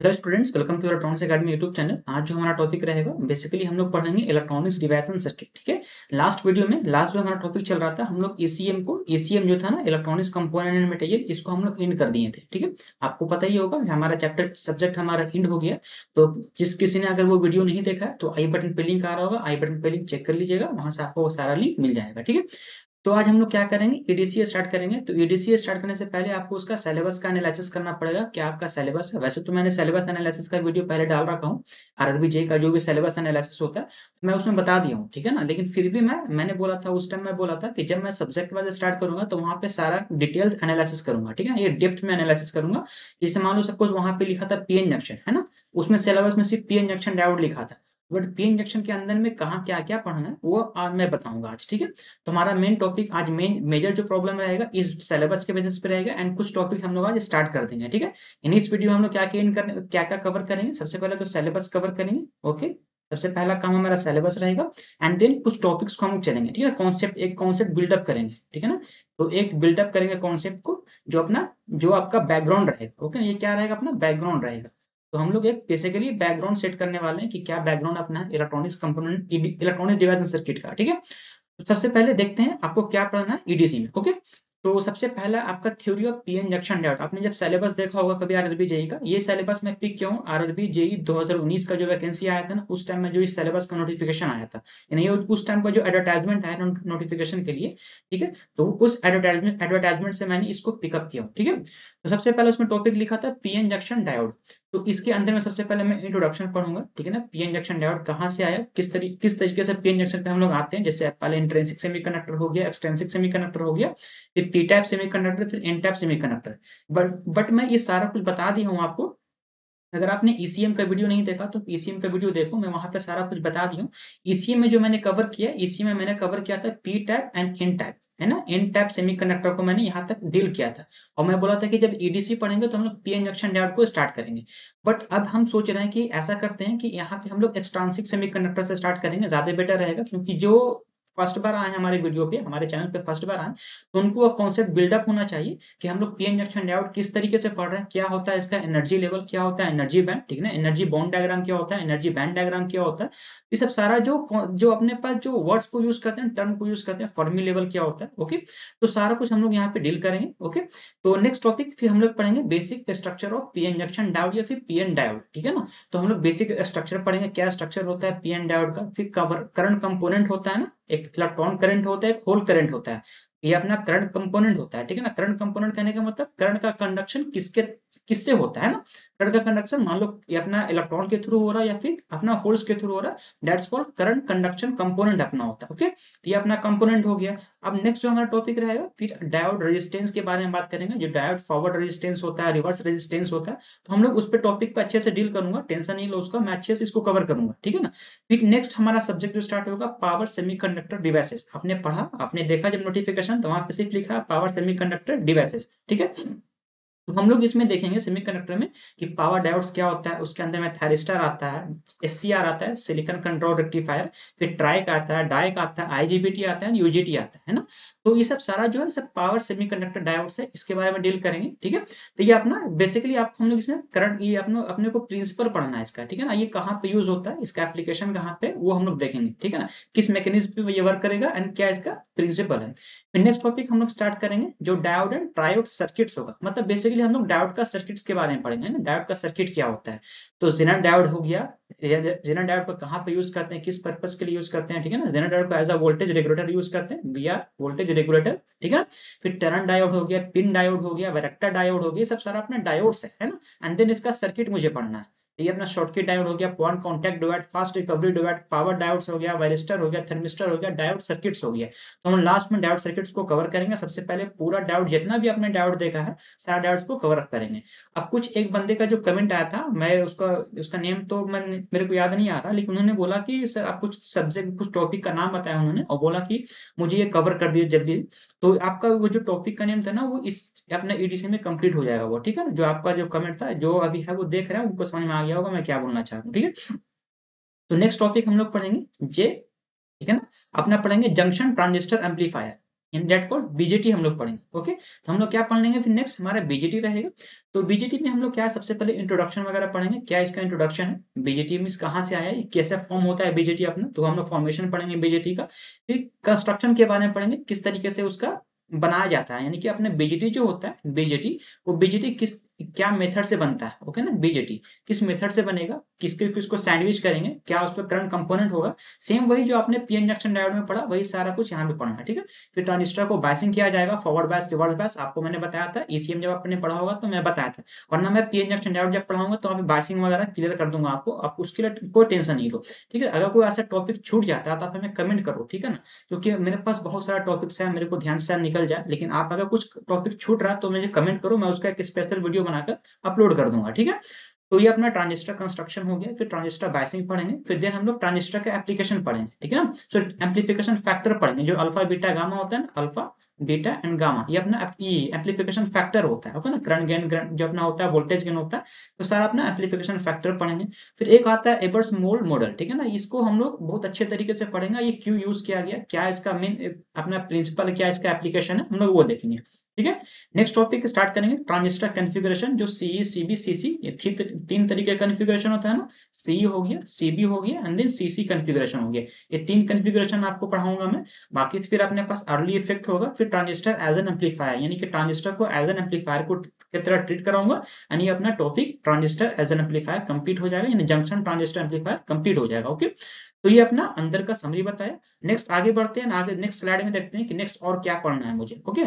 Hello students, welcome to electronics academy YouTube channel. आज जो हमारा टॉपिक रहेगा बेसिकली हम लोग पढ़ेंगे इलेक्ट्रॉनिक्स डिवाइस एंड सर्किट। ठीक है। लास्ट जो हमारा टॉपिक चल रहा था, हम लोग ईसीएम जो था ना, इलेक्ट्रॉनिक्स कंपोनेंट एंड मटेरियल, इसको हम लोग इंड कर दिए थे। ठीक है। आपको पता ही होगा हमारा चैप्टर सब्जेक्ट हमारा इंड हो गया। तो जिस किसी ने अगर वो वीडियो नहीं देखा है तो आई बटन पे लिंक आ रहा होगा, आई बटन पे लिंक चेक कर लीजिएगा, वहां से आपको वो सारा लिंक मिल जाएगा। ठीक है। तो आज हम लोग क्या करेंगे, ईडीसीए स्टार्ट करेंगे। तो ईडीसीए स्टार्ट करने से पहले आपको उसका सिलेबस का एनालिसिस करना पड़ेगा। क्या आपका सिलेबस है? वैसे तो मैंने सिलेबस एनालिसिस का वीडियो पहले डाल रखा हूँ। आरआरबी जे का जो भी सिलेबस एनालिसिस होता है मैं उसमें बता दिया हूँ। ठीक है ना। लेकिन फिर भी मैंने बोला था उस टाइम, मैं बोला था कि जब मैं सब्जेक्ट वाइज स्टार्ट करूंगा तो वहां पे सारा डिटेल्स एनालिसिस करूंगा। ठीक है। ये डेप्थ में एनालिसिस करूंगा। जैसे मान लो सपोज वहां पे लिखा था पीएन जंक्शन, है ना। उसमें सिलेबस में सिर्फ पीएन जंक्शन डायोड लिखा था। बट पीएन जंक्शन के अंदर में कहाँ क्या क्या पढ़ना है वो आज मैं बताऊंगा आज। ठीक है। तो हमारा मेन टॉपिक आज मेजर जो प्रॉब्लम रहेगा इस सिलेबस के बेसिस पे रहेगा, एंड कुछ टॉपिक हम लोग आज स्टार्ट कर देंगे। ठीक है। इन इस वीडियो में हम लोग क्या क्या कवर करेंगे। सबसे पहले तो सिलेबस कवर करेंगे। ओके। सबसे पहला काम हमारा सिलेबस रहेगा। एंड देन कुछ टॉपिक्स को हम लोग चलेंगे। ठीक है। एक कॉन्सेप्ट बिल्डअप करेंगे। ठीक है ना। तो एक बिल्डअप करेंगे कॉन्सेप्ट को, जो आपका बैकग्राउंड रहेगा। ओके। ये क्या रहेगा? अपना बैकग्राउंड रहेगा। तो हम लोग एक बेसिकली बैकग्राउंड सेट करने वाले हैं कि क्या बैकग्राउंड अपना electronics component, electronics device circuit का। ठीक है। तो सबसे पहले देखते हैं आपको क्या पढ़ना है ईडीसी में। ओके। तो सबसे पहला आपका theory of PN junction diode. आपने जब सिलेबस देखा होगा कभी आरआरबी जेई का, ये सिलेबस मैं पिक किया हूँ। आरआरबी जेई 2019 का जो वैकेंसी आया था ना, उस टाइम में जो इस सिलेबस का नोटिफिकेशन आया था, यानी ये उस टाइम का जो एडवर्टाइजमेंट आया नोटिफिकेशन के लिए। ठीक है। तो उस एडवर्टाइजमेंट से मैंने इसको पिकअप किया हूँ। ठीक है। तो सबसे पहले उसमें टॉपिक लिखा था पीएन जंक्शन डायोड। तो इसके अंदर में सबसे पहले मैं इंट्रोडक्शन पढ़ूंगा। ठीक है ना। पीएन जंक्शन डायोड कहाँ से आया, किस तरीके से पीएन जंक्शन पे हम लोग आते हैं। जैसे पहले इंट्रिंसिक सेमीकंडक्टर हो गया, एक्सट्रिंसिक सेमीकंडक्टर हो गया, फिर पी टाइप सेमीकंडक्टर, फिर एन टाइप सेमीकंडक्टर। बट मैं ये सारा कुछ बता दी हूँ आपको। अगर आपने ईसीएम का वीडियो नहीं देखा तो ईसीएम का वीडियो देखो, मैं वहां पे सारा कुछ बता दी हूँ। ईसीएम में जो मैंने कवर किया, ईसीएम में मैंने कवर किया था P type and N type, है ना। एन टाइप सेमीकंडक्टर को मैंने यहाँ तक डील किया था। और मैं बोला था कि जब ईडीसी पढ़ेंगे तो हम लोग पीएन जंक्शन डायोड को स्टार्ट करेंगे। बट अब हम सोच रहे हैं कि ऐसा करते हैं कि यहाँ पे हम लोग एक्सट्रांसिक सेमीकंडक्टर से स्टार्ट करेंगे, ज्यादा बेटर रहेगा। क्योंकि जो फर्स्ट बार आए हमारे वीडियो पे, हमारे चैनल पे फर्स्ट बार आए, तो उनको कॉन्सेप्ट बिल्डअप होना चाहिए कि हम लोग पीएन जंक्शन डायोड किस तरीके से पढ़ रहे हैं, क्या होता है इसका एनर्जी लेवल, क्या होता है एनर्जी बैंड। ठीक है ना। एनर्जी बॉन्ड डायग्राम क्या होता है, एनर्जी बैंड डायग्राम क्या होता है। ये सब सारा जो जो अपने पास जो वर्ड्स को यूज करते हैं, टर्म को यूज करते हैं, फर्मी लेवल क्या होता है। ओके। तो सारा कुछ हम लोग यहाँ पे डील करेंगे। ओके। तो नेक्स्ट टॉपिक फिर हम लोग पढ़ेंगे basic structure of PN junction diode या फिर पीएन डायोड। ठीक है ना। तो हम लोग बेसिक स्ट्रक्चर पढ़ेंगे, क्या स्ट्रक्चर होता है पीएन डायोड का। फिर करंट कंपोनेंट होता है ना, एक इलेक्ट्रॉन करंट होता है, एक होल करंट होता है। ये अपना करंट कंपोनेंट होता है। ठीक है ना। करंट कंपोनेंट कहने का मतलब करंट का कंडक्शन किससे होता है ना। करंट का कंडक्शन मान लो ये अपना इलेक्ट्रॉन के थ्रू हो रहा है या फिर अपना होल्स के थ्रू हो रहा है, that's called current conduction component अपना होता है। ओके। तो ये अपना कंपोनेंट हो गया। अब नेक्स्ट जो हमारा टॉपिक रहेगा, फिर डायोड रेजिस्टेंस के बारे में बात करेंगे। जो डायोड फॉरवर्ड रेजिस्टेंस होता है, रिवर्स रेजिस्टेंस होता है, तो हम लोग उस पर टॉपिक पे अच्छे से डील करूंगा, टेंशन नहीं लो उसका, मैं अच्छे से इसको कवर करूंगा। ठीक है ना। फिर नेक्स्ट हमारा सब्जेक्ट जो स्टार्ट होगा पावर सेमीकंडक्टर डिवाइसेस। आपने पढ़ा, आपने देखा जब नोटिफिकेशन, तो वहां पे सिर्फ लिखा पावर सेमीकंडक्टर डिवाइसेस। ठीक है। तो हम लोग इसमें देखेंगे सेमीकंडक्टर में कि पावर डायोड्स क्या होता है, उसके अंदर में थायरिस्टर आता है, एससीआर आता है, सिलिकॉन कंट्रोल रेक्टिफायर, फिर ट्राइक आता है, डाइक आता है, आईजीबीटी आता है, यूजीटी आता है ना। तो ये सब सारा जो है सब पावर सेमीकंडक्टर डायोड्स है, इसके बारे में डील करेंगे। ठीक है। तो ये अपना बेसिकली आप हम लोग इसमें करंट, ये अपने अपने को प्रिंसिपल पढ़ना है इसका। ठीक है ना। ये कहाँ पे यूज होता है, इसका एप्लीकेशन कहाँ पे, वो हम लोग देखेंगे। ठीक है ना। किस मैकेनिज्म पे ये वर्क करेगा एंड क्या इसका प्रिंसिपल है। फिर नेक्स्ट टॉपिक हम लोग स्टार्ट करेंगे जो डायोड एंड ट्रायोड सर्किट्स होगा। मतलब बेसिकली हम लोग डायोड का सर्किट्स के बारे में पढ़ेंगे ना, डायोड का सर्किट क्या होता है। तो जेनर डायोड हो गया। जेनर डायोड को कहाँ पे यूज करते हैं, किस पर्पस के लिए यूज करते हैं। ठीक है ना। जेनर डायोड को as a voltage regulator use करते हैं, वीआर वोल्टेज रेगुलेटर। ठीक है। फिर टर्न डायोड हो गया, पिन डायोड हो गया, वैरेक्टर डायोड हो गया, सब सारा अपना डायोड्स है ना। एंड देन इसका सर्किट मुझे पढ़ना है। ये अपना शॉर्टकट डायोड हो गया, point contact diode, fast recovery diode, power diodes हो गया, वायरिस्टर हो गया, थर्मिस्टर हो गया, डायोड सर्किट्स हो गया। तो हम लास्ट में डायोड सर्किट्स को कवर करेंगे। सबसे पहले पूरा डायोड जितना भी आपने डायोड देखा है, सारा डायोड्स को कवर अप करेंगे। अब कुछ एक बंदे का जो कमेंट आया था, मैं उसका उसका नेम तो मेरे को याद नहीं आ रहा, लेकिन उन्होंने बोला कि सर आप कुछ सब्जेक्ट, कुछ टॉपिक का नाम बताया उन्होंने, और बोला कि मुझे ये कवर कर दिए जल्दी। तो आपका वो जो टॉपिक का नेम था ना, वो इस अपने ईडीसी में कंप्लीट हो जाएगा वो। ठीक है ना। जो आपका जो कमेंट था, जो अभी है वो देख रहे हैं, उनको समझ में आ गया होगा मैं क्या बोलना चाह रहा हूँ। ठीक है। तो नेक्स्ट टॉपिक हम लोग पढ़ेंगे जे। ठीक है ना। अपना पढ़ेंगे junction transistor amplifier. In that code BJT हम लोग पढ़ेंगे। ओके, तो हम लोग क्या पढ़ लेंगे फिर नेक्स्ट हमारा बीजेटी रहेगा। तो बीजेटी में हम लोग क्या सबसे पहले इंट्रोडक्शन वगैरह पढ़ेंगे, क्या इसका इंट्रोडक्शन है, बीजेटी मींस कहाँ से आया है, कैसे फॉर्म होता है बीजेटी अपना, तो हम लोग फॉर्मेशन पढ़ेंगे बीजेटी का। फिर कंस्ट्रक्शन के बारे में पढ़ेंगे, किस तरीके से उसका बनाया जाता है, यानी कि अपने बीजेटी जो होता है बीजेटी, वो बीजेटी किस क्या मेथड से बनता है। ओके ना, बीजेटी किस मेथड से बनेगा, किसके किसको सैंडविच करेंगे, क्या उसमें करंट कंपोनेंट होगा, सेम वही जो आपने पीएन जंक्शन डायोड में पढ़ा वही सारा कुछ यहाँ पे पढ़ना है। ठीक है, फिर ट्रांजिस्टर को बायसिंग किया जाएगा, फॉरवर्ड बायस रिवर्स बायस, आपको मैंने बताया था ईसीएम जब आपने पढ़ा होगा तो मैं बताया था, वरना मैं पीएन जंक्शन डायोड जब पढ़ाऊंगा तो वहाँ पे बायसिंग वगैरह क्लियर कर दूंगा आपको, आप उसके लिए कोई टेंशन नहीं लो। ठीक है, अगर कोई ऐसा टॉपिक छूट जाता है तो आप हमें कमेंट करो, ठीक है ना, क्योंकि मेरे पास बहुत सारा टॉपिक्स है, मेरे को ध्यान से निकल जाए, लेकिन आप अगर कुछ टॉपिक छूट रहा है तो मुझे कमेंट करो, मैं उसका एक स्पेशल वीडियो बनाकर अपलोड कर दूंगा। ठीक है, तो ये अपना ट्रांजिस्टर कंस्ट्रक्शन हो गया, फिर ट्रांजिस्टर बायसिंग पढ़ेंगे, फिर देन हम लोग ट्रांजिस्टर का एप्लीकेशन पढ़ेंगे। ठीक है ना, सो एम्पलीफिकेशन फैक्टर पढ़ेंगे, जो अल्फा बीटा गामा होता है ना, अल्फा बीटा एंड गामा, ये अपना एम्पलीफिकेशन फैक्टर होता है। ओके ना, करंट गेन जो अपना होता है, वोल्टेज गेन होता है, तो सारा अपना एम्पलीफिकेशन फैक्टर पढ़ेंगे। फिर एक आता है एबर्स मोल्ड मॉडल। ठीक है ना, इसको हम लोग बहुत अच्छे तरीके से पढ़ेंगे, ये क्यों यूज किया गया, क्या इसका मेन अपना प्रिंसिपल, क्या इसका एप्लीकेशन है, हम लोग वो देखेंगे। ठीक है, नेक्स्ट टॉपिक स्टार्ट करेंगे, ट्रांजिस्टर कॉन्फ़िगरेशन, जो सीई सीबी सीसी, ये तीन तरीके का कॉन्फ़िगरेशन होता है ना, सीई हो गया, सीबी हो गया एंड देन सीसी कॉन्फ़िगरेशन हो गया, ये तीन कॉन्फ़िगरेशन आपको पढ़ाऊंगा मैं। बाकी फिर अपने पास अर्ली इफेक्ट होगा, फिर ट्रांजिस्टर एज एन एम्पलीफायर, यानी कि ट्रांजिस्टर को एज एन एम्पलीफायर को की तरह ट्रीट कराऊंगा, यानी अपना topic transistor as an amplifier complete हो जाएगा, यानी जंक्शन ट्रांजिस्टर एम्पलीफायर कंप्लीट हो जाएगा। ओके, तो ये अपना अंदर का समरी बताया। नेक्स्ट आगे बढ़ते हैं, आगे नेक्स्ट स्लाइड में देखते हैं कि नेक्स्ट और क्या पढ़ना है मुझे। ओके,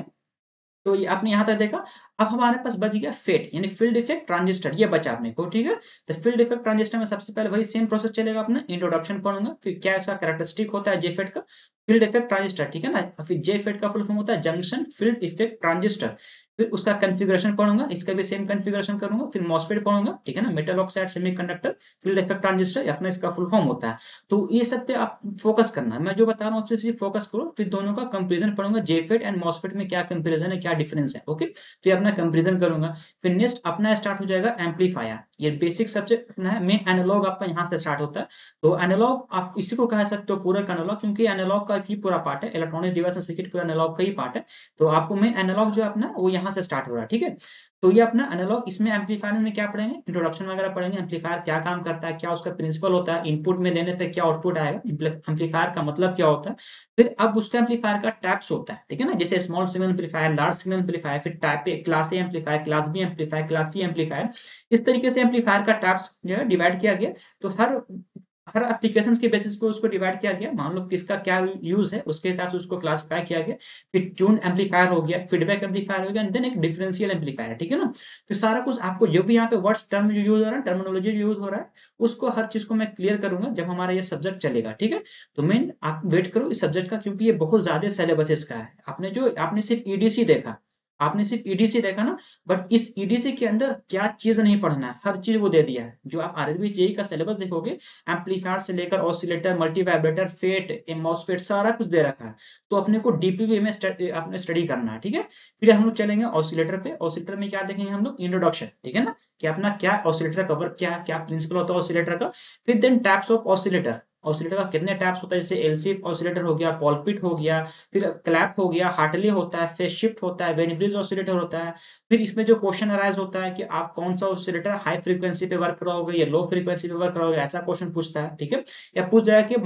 तो ये आपने यहाँ तक देखा। अब हमारे पास बच गया फेट, यानी फील्ड इफेक्ट ट्रांजिस्टर, ये बचा अपने को। ठीक है, तो फील्ड इफेक्ट ट्रांजिस्टर में सबसे पहले वही सेम प्रोसेस चलेगा अपना, इंट्रोडक्शन पढ़ूंगा, फिर क्या इसका कैरेक्टरिस्टिक होता है जेफेट का, फील्ड इफेक्ट ट्रांजिस्टर। ठीक है ना, फिर जेफेट का फुल फॉर्म होता है जंक्शन फील्ड इफेक्ट ट्रांजिस्टर, फिर उसका कॉन्फ़िगरेशन पढ़ूंगा, इसका भी सेम कॉन्फ़िगरेशन करूंगा, फिर मॉसफेट पढ़ूंगा। ठीक है ना, metal oxide semiconductor field effect transistor, अपना इसका फुल फॉर्म होता है। तो ये सब पे आप फोकस करना है, मैं जो बता रहा हूँ सिर्फ फोकस करो, फिर दोनों का कंपेरिजन पढ़ूंगा, जेफेट एंड मॉसफेट में क्या कंपेरिजन है, क्या डिफरेंस है। ओके, तो ये अपना कंपेरिजन करूंगा। फिर नेक्स्ट अपना स्टार्ट हो जाएगा एम्पलीफायर, ये बेसिक सब्जेक्ट अपना है, मेन एनालॉग आपका यहाँ से स्टार्ट होता है। तो एनालॉग आप इसी को कह सकते हो पूरा एनालॉग, क्योंकि एनालॉग का ही पूरा पार्ट है, इलेक्ट्रॉनिक डिवाइस एंड सर्किट पूरा एनालॉग का ही पार्ट है। तो आपको मेन एनालॉग जो है अपना वो यहाँ से स्टार्ट हो रहा है। ठीक है, तो ये अपना एनालॉग, इसमें एम्पलीफायर में क्या पढ़ेंगे, इंट्रोडक्शन वगैरह पढ़ेंगे, एम्पलीफायर क्या काम करता है, क्या उसका प्रिंसिपल होता है, इनपुट में देने पे क्या आउटपुट आएगा, एम्पलीफायर का मतलब क्या होता है। फिर अब उसका एम्पलीफायर का टाइप्स होता है। ठीक है ना, जैसे small signal amplifier, large signal amplifier, फिर type A class A amplifier, class B amplifier, class C amplifier, इस तरीके से एम्पलीफायर का टाइप्स जो है डिवाइड किया गया। तो हर हर एप्लीकेशंस के बेसिस पे उसको डिवाइड किया गया, मान लो किसका क्या यूज है उसके हिसाब से उसको क्लासिफाई किया गया। फिर ट्यून एम्पलीफायर हो गया, फीडबैक एम्पलीफायर हो गया, एंड देन एक डिफरेंशियल एम्पलीफायर है। ठीक है ना, तो सारा कुछ आपको जो भी यहाँ पे वर्ड्स टर्म जो यूज हो रहा है, टर्मिनोलॉजी यूज हो रहा है, उसको हर चीज को मैं क्लियर करूंगा जब हमारा ये सब्जेक्ट चलेगा। ठीक है, तो मेन आप वेट करो इस सब्जेक्ट का, क्योंकि ये बहुत ज्यादा सिलेबस इसका है। आपने सिर्फ ईडीसी देखा, आपने सिर्फ ईडीसी देखा ना, बट इस ईडीसी के अंदर क्या चीज नहीं पढ़ना है, हर चीज वो दे दिया है। जो आप आरएलवी जेई का सिलेबस देखोगे, एम्पलीफायर से लेकर oscillator, multivibrator, FET, MOSFET, सारा कुछ दे रखा है। तो अपने को डीपीवी में आपने स्टडी करना है। ठीक है, फिर हम लोग चलेंगे ऑसिलेटर पे। ऑसिलेटर में क्या देखेंगे हम लोग, इंट्रोडक्शन। ठीक है ना, कि अपना क्या ऑसिलेटर कवर, क्या क्या प्रिंसिपल होता है ऑसिलेटर का। फिर then types of oscillator, oscillator का कितने टाइप्स होता है, जैसे एलसी ऑसिलेटर हो गया, कॉलपिट हो गया, फिर क्लैप हो गया, हार्टली होता है, फेज शिफ्ट होता है, वेन ब्रिज ऑसिलेटर होता है। फिर इसमें जो क्वेश्चन अराइज होता है कि आप कौन सा ऑसिलेटर हाई फ्रीक्वेंसी पे वर्क कराओगे या लो फ्रीक्वेंसी पे वर्क कराओगे, ऐसा क्वेश्चन पूछता है। ठीक है, या पूछ जाएगा कि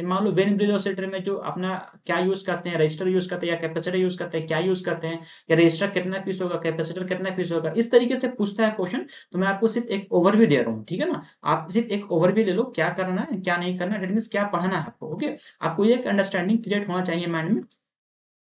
मान लो वेन ब्रिज ऑसिलेटर में जो अपना क्या यूज करते हैं, रजिस्टर यूज करते हैं या कैपेसिटर यूज करते हैं, क्या यूज करते हैं, या रजिस्टर कितना पीस होगा, कैपेसिटर कितना पीस होगा, इस तरीके से पूछता है क्वेश्चन। तो मैं आपको सिर्फ एक ओवरव्यू दे रहा हूँ। ठीक है ना, आप सिर्फ एक ओवरव्यू ले लो, क्या करना है क्या नहीं करना है, डेट मींस क्या पढ़ना है आपको। ओके, आपको ये एक अंडरस्टैंडिंग क्रिएट होना चाहिए माइंड में।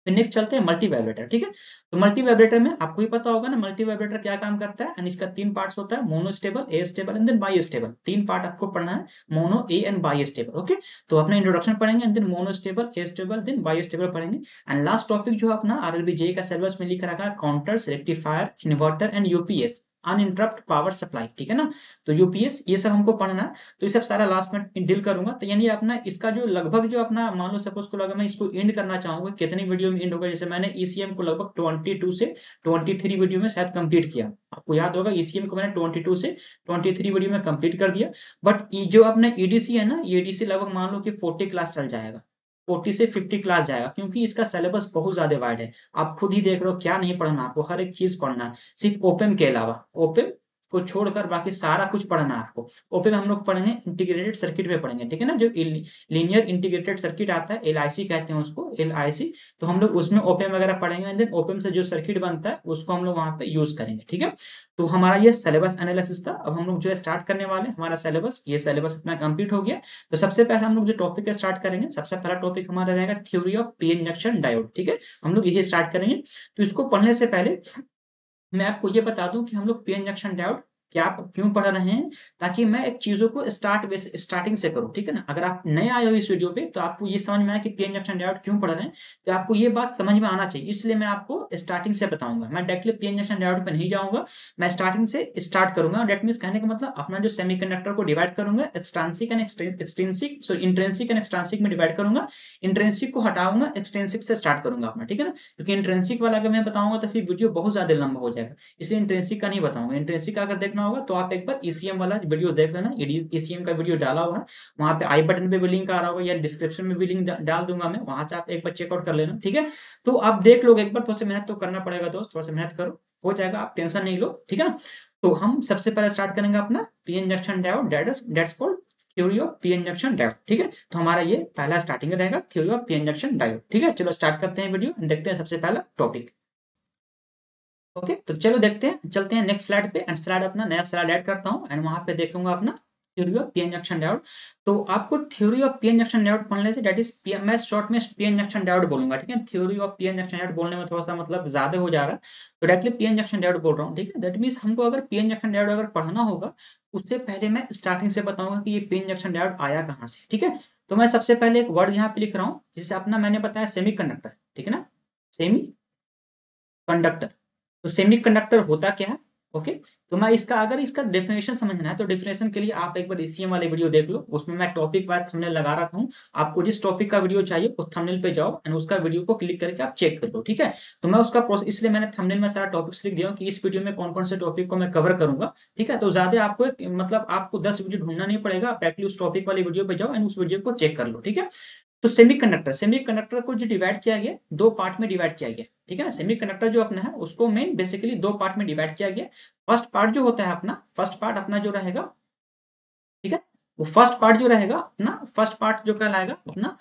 फिर नेक्स्ट चलते हैं मल्टी वाइब्रेटर। ठीक है, तो मल्टी वाइब्रेटर में आपको ही पता होगा ना मल्टी वाइब्रेटर क्या काम करता है, एंड इसका तीन पार्ट्स होता है, monostable, astable and then bistable. तीन पार्ट आपको पढ़ना है, mono, a and bistable. Okay, तो अपना इंट्रोडक्शन पढ़ेंगे, and then monostable, astable, then bistable पढ़ेंगे। एंड लास्ट टॉपिक जो अपना आरएलबी जेई का सिलेबस में लिखा रखा है, counters, rectifier, inverter and UPS, uninterrupt power supply. ठीक है ना, तो यूपीएस ये सब हमको पढ़ना है। तो ये सब सारा लास्ट में डील करूंगा। तो यानी अपना इसका जो लगभग जो अपना मान लो सपोज को लगा मैं इसको एंड करना चाहूंगा, कितनी वीडियो में एंड होगा, जैसे मैंने ईसीएम को लगभग 22 से 23 वीडियो में शायद कंप्लीट किया। आपको याद होगा ईसीएम को मैंने 22 से 23 वीडियो में कंप्लीट कर दिया। बट जो अपना ईडीसी है ना, ईडीसी लगभग मान लो कि 40 क्लास चल जाएगा। 40 से 50 क्लास जाएगा, क्योंकि इसका सिलेबस बहुत ज़्यादा वाइड है। आप खुद ही देख रहे हो क्या नहीं पढ़ना आपको, हर एक चीज़ पढ़ना है, सिर्फ ओपन के अलावा। ओपन को छोड़कर बाकी सारा कुछ पढ़ना है आपको। ओपन में हम लोग पढ़ेंगे इंटीग्रेटेड सर्किट में पढ़ेंगे, ठीक है ना, जो लीनियर इंटीग्रेटेड सर्किट आता है, LIC कहते हैं उसको, LIC। तो हम लोग उसमें ओपन वगैरह पढ़ेंगे, एंड देन ओपन से जो सर्किट बनता है उसको हम लोग वहाँ पे यूज करेंगे, ठीक है। तो हमारा ये सिलेबस एनालिसिस था। अब हम लोग जो है स्टार्ट करने वाले हैं हमारा सिलेबस, ये सिलेबस अपना कंप्लीट हो गया। तो सबसे पहले हम लोग जो टॉपिक स्टार्ट करेंगे, सबसे पहला टॉपिक हमारा रहेगा theory of PN junction diode, ठीक है। हम लोग यही स्टार्ट करेंगे। तो इसको पढ़ने से पहले मैं आपको ये बता दूं कि हम लोग पीएन जंक्शन डायोड क्या क्यों पढ़ रहे हैं, ताकि मैं एक चीजों को स्टार्टिंग से करूं, ठीक है ना। अगर आप नए आए हो इस वीडियो पे तो आपको ये समझ में आया कि पीएन जंक्शन डायोड क्यों पढ़ रहे हैं, तो आपको ये बात समझ में आना चाहिए, इसलिए मैं आपको स्टार्टिंग से बताऊंगा। मैं डायरेक्टली पीएन जंक्शन डायोड पे नहीं जाऊंगा, मैं स्टार्टिंग से स्टार्ट करूंगा। डेट मींस कहने का मतलब अपना जो सेमीकंडक्टर को डिवाइड करूंगा extrinsic and extrinsic, sorry intrinsic and extrinsic में डिवाइड करूंगा। इंट्रिंसिक को हटाऊंगा, एक्सट्रिंसिक से स्टार्ट करूंगा अपना, ठीक है ना। क्योंकि इंट्रिंसिक वाला अगर मैं बताऊंगा तो फिर वीडियो बहुत ज्यादा लंबा हो जाएगा, इसलिए इंट्रिंसिक का नहीं बताऊंगा। इंट्रिंसिक का अगर देखना होगा तो आप एक बार ECM वाला वीडियो देख लेना, ECM का वीडियो डाला हुआ है, वहां पे आई बटन पे भी लिंक आ रहा होगा या डिस्क्रिप्शन में भी लिंक डाल दूंगा मैं, वहां से आप एक बार चेकआउट कर लेना, ठीक है। तो आप देख लो एक बार, थोड़ा सा मेहनत तो करना पड़ेगा दोस्त, थोड़ा सा मेहनत करो, हो जाएगा, आप टेंशन नहीं लो, ठीक है ना। तो हम सबसे पहले स्टार्ट करेंगे अपना PN junction diode, that's called theory of PN junction diode, ठीक है। तो हमारा ये पहला स्टार्टिंग रहेगा theory of PN junction diode, ठीक है। चलो स्टार्ट करते हैं वीडियो, देखते हैं सबसे पहला टॉपिक। ओके, तो चलो देखते हैं, चलते हैं नेक्स्ट स्लाइड पे, एंड स्लाइड अपना नया स्लाइड ऐड करता हूँ, एंड वहां पे देखूंगा अपना theory of PN junction diode. तो आपको theory of PN junction diode पढ़ने से, दैट इज मैं शॉर्ट में पीएन जंक्शन डायोड बोलूंगा, ठीक है। Theory of PN junction diode बोलने में थोड़ा सा मतलब ज्यादा हो जा रहा है, तो डायरेक्टली पीएन जंक्शन डायोड बोल रहा हूँ, ठीक है। दैट मीन्स हमको अगर पीएन जंक्शन डायोड अगर पढ़ना होगा, उससे पहले मैं स्टार्टिंग से बताऊंगा कि ये पीएन जंक्शन डायोड आया कहाँ से, ठीक है। तो मैं सबसे पहले एक वर्ड यहाँ पे लिख रहा हूँ, जिसे अपना मैंने बताया सेमीकंडक्टर, ठीक है ना, सेमी कंडक्टर। तो सेमीकंडक्टर होता क्या है, ओके। तो मैं इसका अगर इसका डेफिनेशन समझना है तो डेफिनेशन के लिए आप एक बार ECM वाले वीडियो देख लो, उसमें मैं टॉपिक वाइज थंबनेल लगा रखा हूँ। आपको जिस टॉपिक का वीडियो चाहिए उस थंबनेल पे जाओ एंड उसका वीडियो को क्लिक करके आप चेक कर लो, ठीक है। तो मैं उसका प्रोसेस, इसलिए मैंने थंबनेल में सारा टॉपिक्स लिख दिया कि इस वीडियो में कौन कौन से टॉपिक को मैं कवर करूंगा, ठीक है। तो ज्यादा आपको मतलब आपको 10 वीडियो ढूंढना नहीं पड़ेगा, आप डायरेक्टली उस टॉपिक वाले वीडियो पे जाओ एंड उस वीडियो को चेक कर लो, ठीक है। तो सेमीकंडक्टर को जो डिवाइड किया गया, दो पार्ट में डिवाइड किया गया, ठीक है ना। सेमीकंडक्टर जो अपना है उसको मेन बेसिकली दो पार्ट में डिवाइड किया गया। फर्स्ट पार्ट जो होता है अपना, फर्स्ट पार्ट अपना जो रहेगा, ठीक है, वो फर्स्ट पार्ट जो रहेगा अपना, फर्स्ट पार्ट जो कहलाएगा अपना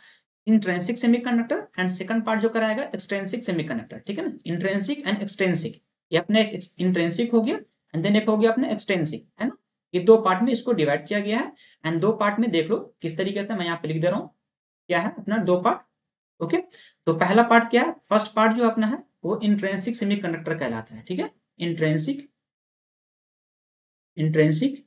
intrinsic semiconductor, and second part जो कराएगा एक्सट्रिंसिक सेमीकंडक्टर, ठीक है ना। इंट्रिंसिक एंड एक्सट्रिंसिक, ये अपने इंट्रिंसिक हो गया, एंड देन एक हो गया अपने एक्सट्रिंसिक, है ना। ये दो पार्ट में इसको डिवाइड किया गया है, एंड दो पार्ट में देख लो किस तरीके से, मैं यहाँ पे लिख दे रहा हूँ, क्या है अपना दो पार्ट, ओके। तो पहला पार्ट क्या है, फर्स्ट पार्ट जो अपना है वो इंट्रिंसिक सेमीकंडक्टर कहलाता है, ठीक है। इंट्रिंसिक इंट्रिंसिक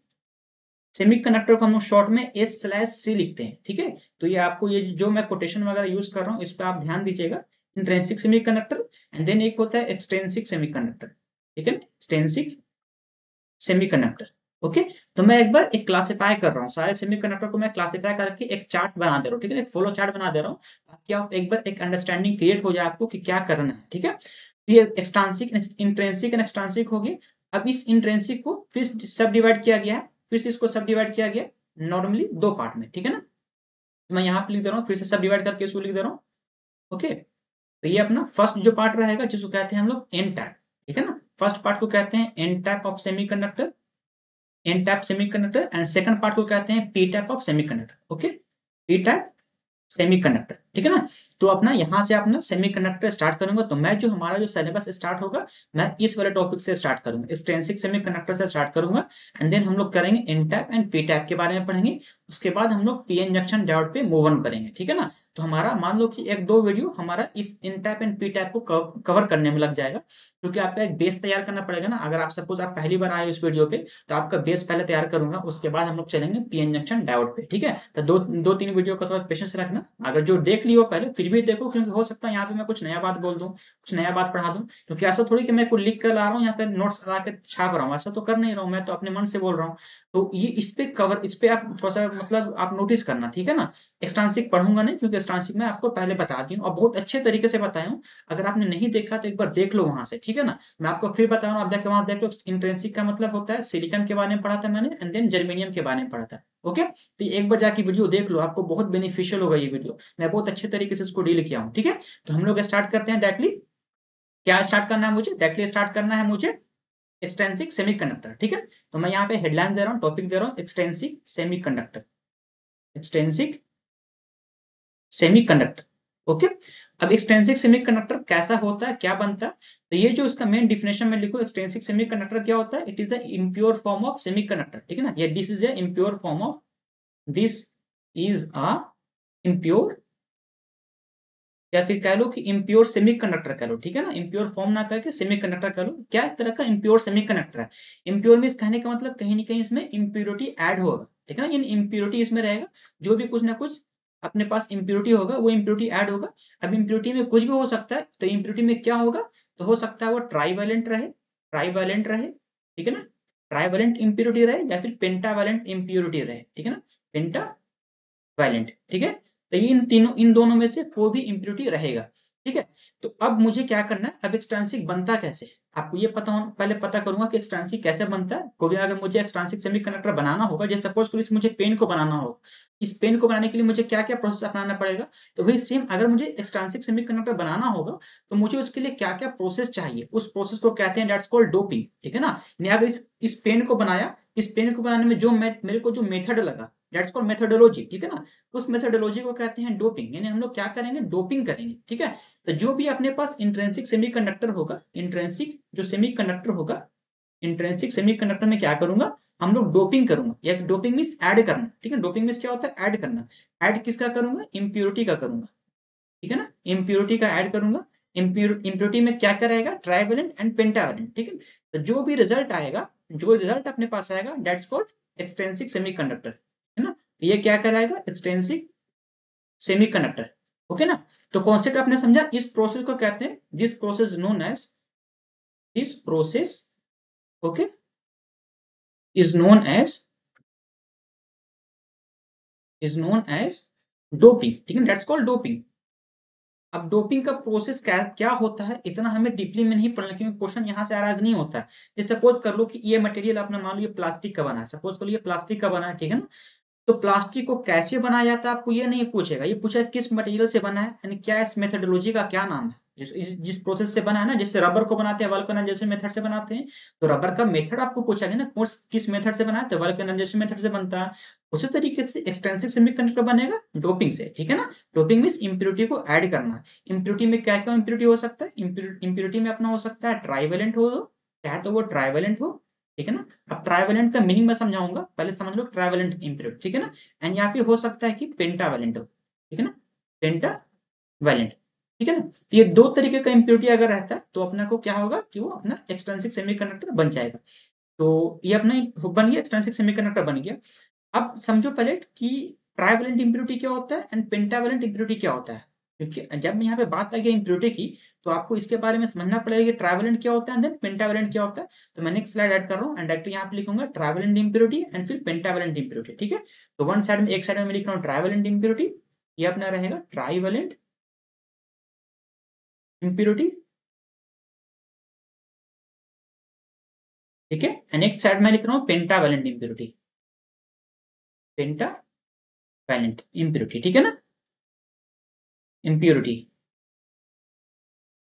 सेमीकंडक्टर को हम लोग शॉर्ट में S/C लिखते हैं, ठीक है। तो ये आपको, ये जो मैं कोटेशन वगैरह यूज कर रहा हूँ इस पर आप ध्यान दीजिएगा। इंट्रिंसिक सेमीकंडक्टर, एंड देन एक होता है एक्सट्रिंसिक सेमीकंडक्टर, ठीक है, एक्सट्रिंसिक सेमीकंडक्टर, ओके। तो मैं एक बार एक क्लासिफाई कर रहा हूँ, सारे सेमीकंडक्टर को मैं क्लासिफाई करके एक चार्ट बना दे रहा हूँ, ठीक है, एक फ्लो चार्ट बना दे रहा हूँ, ताकि आप एक बार एक अंडरस्टैंडिंग क्रिएट हो जाए आपको कि क्या करना है, ठीक है। ये एक्सट्रिंसिक इंट्रिंसिक एंड एक्सट्रिंसिक हो गए। अब इस इंट्रिंसिक को फिर सब डिवाइड किया गया है, फिर से इसको सब डिवाइड किया गया नॉर्मली दो पार्ट में, ठीक है ना। तो मैं यहाँ पे लिख दे रहा हूँ, फिर से सब डिवाइड करके इसको लिख दे रहा हूँ, ओके। तो ये अपना फर्स्ट जो पार्ट रहेगा जिसको कहते हैं हम लोग एन टाइप, ठीक है ना। फर्स्ट पार्ट को कहते हैं N type of semiconductor, N type semiconductor, and second part को कहते हैं P type of semiconductor, okay, P type semiconductor, ठीक है ना। तो अपना यहाँ से अपना सेमीकंडक्टर स्टार्ट करूंगा, तो मैं जो हमारा जो सिलेबस स्टार्ट होगा, मैं इस वाले टॉपिक से स्टार्ट करूंगा, एक्सट्रिंसिक सेमीकंडक्टर से स्टार्ट करूंगा, एंड देन हम लोग करेंगे N type and P type के बारे में पढ़ेंगे। उसके बाद हम लोग पीएन जंक्शन डायोड पे मूव ऑन करेंगे, ठीक है ना। तो हमारा मान लो कि एक दो वीडियो हमारा इस N type and P type को कवर करने में लग जाएगा, क्योंकि आपका एक बेस तैयार करना पड़ेगा ना। अगर आप सपोज आप पहली बार आए इस वीडियो पे, तो आपका बेस पहले तैयार करूंगा, उसके बाद हम लोग चलेंगे पीएन जंक्शन डायोड पे, ठीक है। तो दो तीन वीडियो का थोड़ा पेशेंस रखना, अगर जो देख लियो पहले फिर भी देखो, क्योंकि हो सकता है यहाँ पे मैं कुछ नया बात बोल दूं, कुछ नया बात पढ़ा दूं। क्योंकि ऐसा थोड़ी कि मैं कुछ लिख कर ला रहा हूँ यहाँ पे नोट्स ला के छाप रहा हूँ, ऐसा तो कर नहीं रहा हूँ, मैं तो अपने मन से बोल रहा हूँ। तो ये इस पे आप थोड़ा सा मतलब आप नोटिस करना, ठीक है ना। एक्सट्रिंसिक पढ़ूंगा नहीं, क्योंकि एक्सट्रिंसिक मैं आपको पहले बता दी हूँ और बहुत अच्छे तरीके से बताया हूँ। अगर आपने नहीं देखा तो एक बार देख लो वहां से, ठीक है ना। मैं आपको फिर बता रहा हूँ, आप जाके वहां देख लो। इंट्रिंसिक का मतलब होता है सिलिकॉन के बारे में पढ़ा था मैंने, एंड देन जर्मेनियम के बारे में पढ़ा था। ओके, तो एक बार जाके वीडियो देख लो, आपको बहुत बेनिफिशियल होगा ये वीडियो। मैं बहुत अच्छे तरीके से इसको डील किया हूँ, ठीक है। तो हम लोग स्टार्ट करते हैं डायरेक्टली। क्या स्टार्ट करना है मुझे? डायरेक्टली स्टार्ट करना है मुझे एक्सटेंसिक सेमीकंडक्टर, ठीक है। तो मैं यहाँ पे हेडलाइन दे रहा हूँ, टॉपिक दे रहा हूँ, extrinsic semiconductor, extrinsic semiconductor. Okay, अब एक्सटेंसिक सेमीकंडक्टर कैसा होता है, क्या बनता है? तो ये जो इसका मेन डिफिनेशन में लिखो, एक्सटेंसिक सेमीकंडक्टर क्या होता है? It is a impure form of semiconductor, ठीक है ना। ये this is a impure form of, this is a impure, या फिर कह लो कि इम्प्योर सेमीकंडक्टर कह लो, ठीक है ना। इम्प्योर फॉर्म ना करके सेमीकंडक्टर कह लो, क्या एक तरह का इम्प्योर सेमीकंडक्टर है। इम्प्योर मींस कहने का मतलब कहीं ना कहीं इसमें इम्प्योरिटी ऐड होगा, ठीक है ना। इन इम्प्योरिटी इसमें रहेगा, जो भी कुछ ना कुछ अपने पास इम्प्योरिटी होगा वो इम्प्योरिटी ऐड होगा। अब इम्प्योरिटी में कुछ भी हो सकता है, तो इम्प्योरिटी में क्या होगा? तो हो सकता है वो ट्राईवैलेंट रहे, ट्राईवैलेंट रहे, ठीक है ना। ट्राईवैलेंट इम्प्योरिटी रहे या फिर पेंटावैलेंट इम्प्योरिटी रहे, ठीक है ना। पेंटा वैलेंट, ठीक है। तो ये इन तीनों, इन दोनों में से कोई भी इम्प्योरिटी रहेगा, ठीक है। तो अब मुझे क्या करना है, अब एक्सट्रिंसिक बनता कैसे? आपको ये पता हो, पहले पता करूंगा कि एक्सट्रिंसिक कैसे बनता है। कोई भी अगर मुझे एक्सट्रिंसिक सेमीकंडक्टर बनाना होगा, जैसे सपोज करो मुझे पेन को बनाना हो, इस पेन को बनाने के लिए मुझे क्या क्या प्रोसेस अपनाना पड़ेगा? तो वही सेम, अगर मुझे एक्सट्रिंसिक सेमीकंडक्टर बनाना होगा तो मुझे उसके लिए क्या क्या प्रोसेस चाहिए, उस प्रोसेस को कहते हैं दैट्स कॉल्ड डोपिंग, ठीक है ना। यानी अगर इस पेन को बनाया, इस पेन को बनाने में जो मेरे को जो मेथड लगा, दैट्स कॉल्ड मेथोडोलॉजी, ठीक है ना। उस मेथोडोलॉजी को कहते हैं डोपिंग, यानी हम लोग क्या करेंगे? डोपिंग करेंगे, ठीक है। तो जो भी अपने पास इंट्रिंसिक सेमीकंडक्टर होगा, इंट्रिंसिक जो सेमीकंडक्टर होगा, इंट्रिंसिक सेमीकंडक्टर में क्या करूंगा? हम लोग डोपिंग करूंगा, या डोपिंग मींस ऐड करना, ठीक है। डोपिंग मींस क्या होता है? ऐड करना। ऐड किसका करूंगा? इम्प्योरिटी का करूंगा, ठीक है ना। इम्प्योरिटी का ऐड करूंगा। इम्प्योरिटी में क्या क्या रहेगा? ट्राइवैलेंट एंड पेंटावैलेंट, ठीक है। तो जो भी रिजल्ट आएगा, जो रिजल्ट अपने पास आएगा, दैट्स कॉल्ड एक्सट्रिंसिक सेमीकंडक्टर, है ना। ये क्या कहलाएगा? एक्सट्रिंसिक सेमीकंडक्टर, ओके ना। तो कॉन्सेप्ट आपने समझा। इस प्रोसेस को कहते हैं, this process known as, this process, okay, is known as, is known as doping, ठीक है। That's called doping. अब डोपिंग का प्रोसेस क्या क्या होता है, इतना हमें डीपली में नहीं पढ़ना, क्योंकि क्वेश्चन यहाँ से अराइज नहीं होता है। जैसे सपोज कर लो कि ये मटेरियल आपने मान लो ये प्लास्टिक का बना है, सपोज कर लो ये प्लास्टिक का बना है, ठीक है ना। तो प्लास्टिक को कैसे बनाया जाता है आपको ये नहीं पूछेगा, ये पूछेगा किस मटेरियल से बना है, यानी क्या इस मेथोडोलॉजी का क्या नाम है। जिस प्रोसेस से बना है ना, जैसे रबर को बनाते हैं वल्केनाइजेशन मेथड से बनाते हैं, तो रबर का मेथड आपको पूछा गया ना, किस मेथड से बना है, तो वल्केनाइजेशन मेथड से बनता है। उसी तरीके से एक्सटेंसिव सेमीकंडक्टर बनेगा डोपिंग से, ठीक है ना। डोपिंग मींस इंप्योरिटी को ऐड करना। इंप्योरिटी में क्या क्या इंप्योरिटी हो सकता है? इंप्योरिटी में अपना हो सकता है ट्राइवेलेंट हो, चाहे तो वो ट्राइवेलेंट हो, ठीक है ना। अब ट्राइवेलेंट का मीनिंग मैं समझाऊंगा, पहले समझ लो ट्राइवेलेंट इम्प्योरिटी, ठीक है ना। एंड यहाँ पे हो सकता है कि पेंटावेलेंट हो, ठीक है ना, पेंटावेलेंट, ठीक है ना। तो ये दो तरीके का इम्प्योरिटी अगर रहता है तो अपना को क्या होगा कि वो अपना एक्सट्रिंसिक सेमीकंडक्टर बन जाएगा। तो ये अपना बन गया, एक्सट्रिंसिक सेमीकंडक्टर बन गया। अब समझो पहले कि ट्राइवेलेंट इम्प्योरिटी क्या होता है एंड पेंटावेलेंट इम्प्योरिटी क्या होता है। क्योंकि जब यहाँ पे बात आ गई इम्प्योरिटी की, तो आपको इसके बारे में समझना पड़ेगा कि ट्राइवेलेंट क्या होता है एंड पेंटावेलेंट क्या होता है। तो मैं नेक्स्ट स्लाइड ऐड कर रहा हूँ एंड डायरेक्टली यहाँ पे लिखूंगा ट्राइवेलेंट इम्प्योरिटी एंड फिर पेंटावेलेंट इम्प्योरिटी, ठीक है। तो वन साइड में, एक साइड में मैं लिख रहा हूँ ट्राइवेलेंट इम्प्योरिटी, ये अपना रहेगा ट्राइवेलेंट इम्प्योरिटी, ठीक है। एंड नेक्स्ट साइड में लिख रहा हूँ पेंटावेलेंट इम्प्योरिटी, पेंटावेलेंट इम्प्योरिटी, ठीक है ना, इम्प्योरिटी,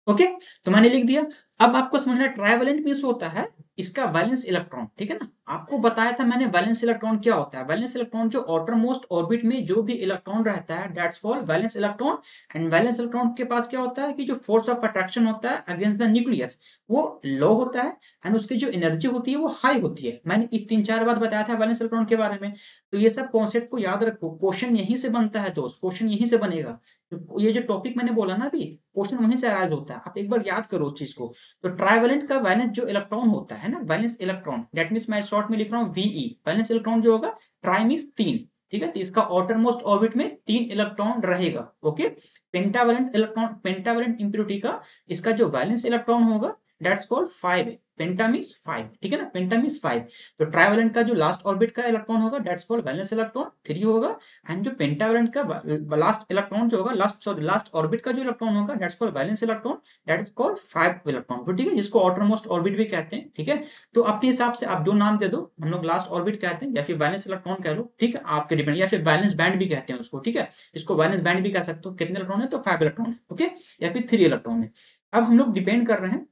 ओके। तो मैंने लिख दिया। अब आपको समझना ट्राइवेलेंट मींस होता है इसका वैलेंस इलेक्ट्रॉन, ठीक है ना। आपको बताया था मैंने वैलेंस इलेक्ट्रॉन क्या होता है। वैलेंस इलेक्ट्रॉन जो आउटर मोस्ट ऑर्बिट में जो भी इलेक्ट्रॉन रहता है, that's called valence electron. And valence electron के पास क्या होता है कि जो फोर्स ऑफ अट्रैक्शन होता है अगेंस्ट द न्यूक्लियस, वो लो होता है, एंड उसकी जो एनर्जी होती है वो हाई होती है। मैंने ये 3-4 बार बताया था वैलेंस इलेक्ट्रॉन के बारे में। तो ये सब कॉन्सेप्ट को याद रखो, क्वेश्चन यहीं से बनता है दोस्त, क्वेश्चन यहीं से बनेगा। तो ये जो टॉपिक मैंने बोला ना अभी, क्वेश्चन वहीं से अराइज होता है, आप एक बार याद करो उस चीज को। तो ट्राइवेलेंट का वैलेंस जो इलेक्ट्रॉन होता है ना, वैलेंस इलेक्ट्रॉन, दैट मींस मैं शॉर्ट में लिख रहा हूँ वीई। वैलेंस इलेक्ट्रॉन जो होगा, ट्राई मींस 3, ठीक है। तो इसका आउटर मोस्ट ऑर्बिट में 3 इलेक्ट्रॉन रहेगा, okay. Pentavalent electron, pentavalent impurity का इसका जो वैलेंस इलेक्ट्रॉन होगा दैट्स कॉल्ड 5 है, पेंटा मीन्स 5, ठीक है ना, पेंटा मीन्स 5। तो ट्राइवेलेंट का जो लास्ट ऑर्बिट का इलेक्ट्रॉन होगा दैट्स कॉल्ड वैलेंस इलेक्ट्रॉन 3 होगा, एंड जो पेंटावेलेंट का लास्ट इलेक्ट्रॉन जो होगा, लास्ट ऑर्बिट का जो इलेक्ट्रॉन होगा that's called valence electron, that is called 5 electron, ठीक है, जिसको आउटरमोस्ट ऑर्बिट भी कहते हैं, ठीक है। तो अपने हिसाब से आप जो नाम दे दो, हम लोग लास्ट ऑर्बिट कहते हैं या फिर वैलेंस इलेक्ट्रॉन कह लो, ठीक है, आपके डिपेंड, या फिर वैलेंस बैंड भी कहते हैं उसको, ठीक है, इसको वैलेंस बैंड भी कह सकते हो। कितने इलेक्ट्रॉन है तो 5 इलेक्ट्रॉन है, ओके, या फिर 3 इलेक्ट्रॉन है। अब हम लोग डिपेंड कर रहे हैं,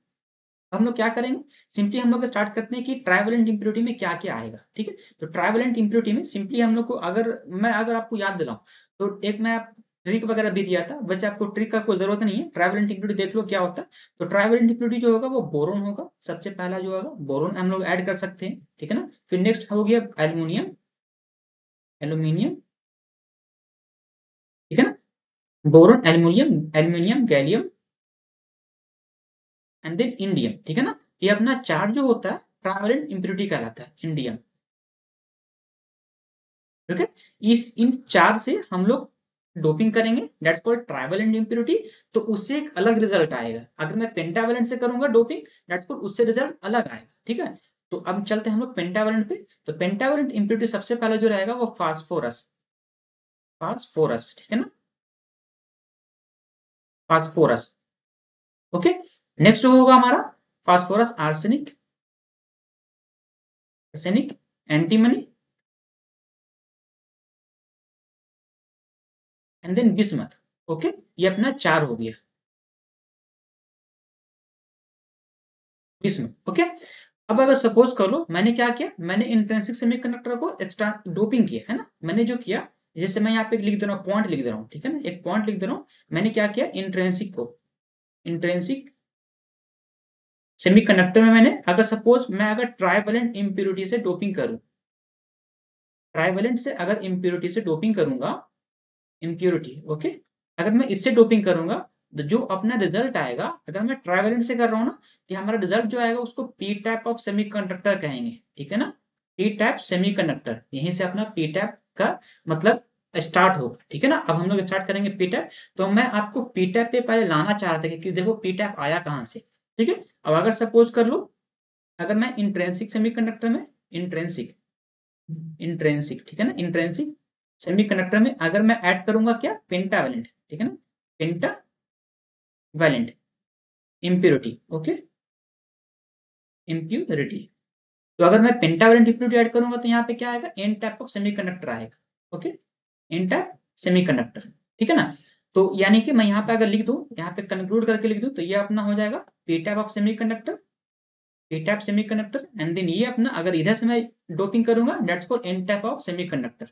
हम लोग क्या करेंगे, सिंपली हम लोग स्टार्ट करते हैं कि ट्राइवेलेंट इंप्योरिटी में क्या क्या आएगा, ठीक है। तो ट्राइवेलेंट इंप्योरिटी में सिंपली हम लोग को अगर आपको याद दिलाऊं तो एक मैं ट्रिक वगैरह भी दिया था, वैसे आपको ट्रिक का कोई जरूरत नहीं है, ट्राइवेलेंट इंप्योरिटी देख लो क्या होता है। तो ट्राइवेलेंट इंप्योरिटी जो होगा वो बोरोन होगा, सबसे पहला जो होगा बोरोन हम लोग ऐड कर सकते हैं, ठीक है ना। फिर नेक्स्ट हो गया एल्यूमिनियम, एल्यूमिनियम, ठीक है ना, boron, aluminium, aluminium, gallium and then indium, ठीक है ना। ये अपना चार जो होता है ट्राइवेलेंट इंप्योरिटी कहलाता है, इंडियम, ओके। इस इन चार से हम लोग डोपिंग करेंगे, दैट्स कॉल्ड ट्राइवेलेंट इंप्योरिटी। तो उससे एक अलग रिजल्ट आएगा। अगर मैं पेंटावेलेंट से करूंगा डोपिंग, दैट्स कॉल्ड, उससे रिजल्ट अलग आएगा, ठीक है। तो अब चलते हैं हम लोग पेंटावेलेंट पे। तो पेंटावेलेंट इंप्योरिटी सबसे पहले जो रहेगा वो फास्फोरस, फास्फोरस, ठीक है ना, फास्फोरस, ओके। नेक्स्ट जो होगा हमारा phosphorus arsenic, arsenic, antimony and then bismuth, okay. ये अपना चार हो गया, बिस्मथ, ओके। अब अगर सपोज कर लो मैंने क्या किया, मैंने इंट्रिंसिक सेमीकंडक्टर को एक्स्ट्रा डोपिंग किया है ना, मैंने जो किया, जैसे मैं यहाँ पे लिख दे रहा हूँ, पॉइंट लिख दे रहा हूँ, ठीक है ना, एक पॉइंट लिख दे रहा हूँ। मैंने क्या किया, इंट्रिंसिक को, इंट्रिंसिक सेमीकंडक्टर में मैंने, अगर सपोज मैं अगर ट्राइवेलेंट इंप्योरिटी से डोपिंग करूं, ट्राइवेलेंट से अगर इंप्योरिटी से डोपिंग करूंगा, इंप्योरिटी, ओके, अगर मैं इससे डोपिंग करूंगा तो जो अपना रिजल्ट आएगा, अगर मैं ट्राइवेलेंट से कर रहा हूँ ना, कि हमारा रिजल्ट जो आएगा उसको पी टाइप ऑफ सेमीकंडक्टर कहेंगे, ठीक है ना, पी टाइप सेमीकंडक्टर, यहीं से अपना पी टाइप का मतलब स्टार्ट होगा, ठीक है ना। अब हम लोग स्टार्ट करेंगे पी टाइप। तो मैं आपको पी टाइप पे पहले लाना चाह रहा था कि देखो पी टाइप आया कहाँ से, ठीक है। अब अगर सपोज कर लो, अगर मैं इंट्रेंसिक सेमीकंडक्टर में, इंट्रेंसिक, इंट्रेंसिक, ठीक है ना, इंट्रेंसिक सेमीकंडक्टर में अगर मैं ऐड करूंगा क्या, पेंटावेलेंट, ठीक है ना, पेंटावेलेंट इंप्योरिटी, ओके, इंप्योरिटी। तो अगर मैं पेंटावेलेंट इंप्योरिटी ऐड करूंगा तो यहाँ पे क्या आएगा, एन टाइप ऑफ सेमीकंडक्टर आएगा, ओके, एन टाइप सेमीकंडक्टर, ठीक है ना। तो यानी कि मैं यहाँ पे अगर लिख दूं, यहाँ पे कंक्लूड करके लिख दूं, तो ये अपना हो जाएगा P type of semiconductor, P type semiconductor, and then ये अपना अगर इधर से मैं डोपिंग करूंगा that's called N type of semiconductor,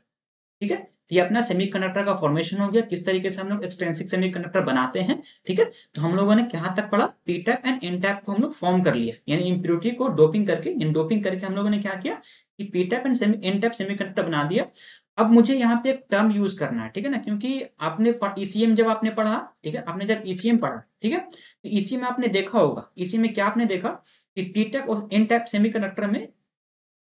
ठीक है। ये अपना सेमीकंडक्टर का फॉर्मेशन हो गया, किस तरीके से हम लोग एक्सट्रिंसिक सेमीकंडक्टर बनाते हैं, ठीक है। तो हम लोगों ने कहां तक पढ़ा, P type and N type को हम लोग फॉर्म कर लिया, यानी इंप्योरिटी को डोपिंग करके, इन डोपिंग करके हम लोगों ने क्या किया कि P type and N type semiconductor बना दिया। अब मुझे यहाँ पे एक टर्म यूज करना है, ठीक है ना, क्योंकि आपने ईसीएम जब आपने पढ़ा, ठीक है, आपने जब ईसीएम पढ़ा, ठीक है, तो ईसीएम में आपने देखा होगा, इसी में क्या आपने देखा कि पी टाइप और एन टाइप सेमीकंडक्टर में